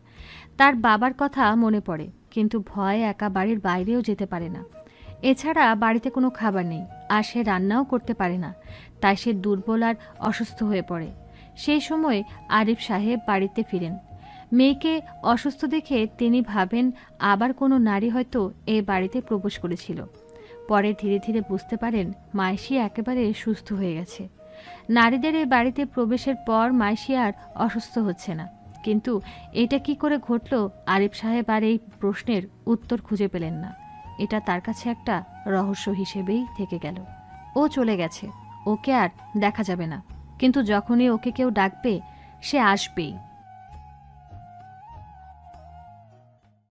তার বাবার কথা মনে পড়ে, কিন্তু ভয়ে একা বাড়ির বাইরেও যেতে পারে না। এছাড়া বাড়িতে কোনো খাবার নেই, আর সে রান্নাও করতে পারে না। তাই সে দুর্বল আর অসুস্থ হয়ে পড়ে। সেই সময় আরিফ সাহেব বাড়িতে ফিরেন। মেয়েকে অসুস্থ দেখে তিনি ভাবেন আবার কোনো নারী হয়তো এই বাড়িতে প্রবেশ করেছিল। পরে ধীরে ধীরে বুঝতে পারেন মাইশি একেবারে সুস্থ হয়ে গেছে। নারীদের এই বাড়িতে প্রবেশের পর মাইশি আর অসুস্থ হচ্ছে না। কিন্তু এটা কি করে ঘটল, আরিফ সাহেব আর এই প্রশ্নের উত্তর খুঁজে পেলেন না। এটা তার কাছে একটা রহস্য হিসেবেই থেকে গেল। ও চলে গেছে, ওকে আর দেখা যাবে না। কিন্তু যখনই ওকে কেউ ডাকবে সে আসবেই।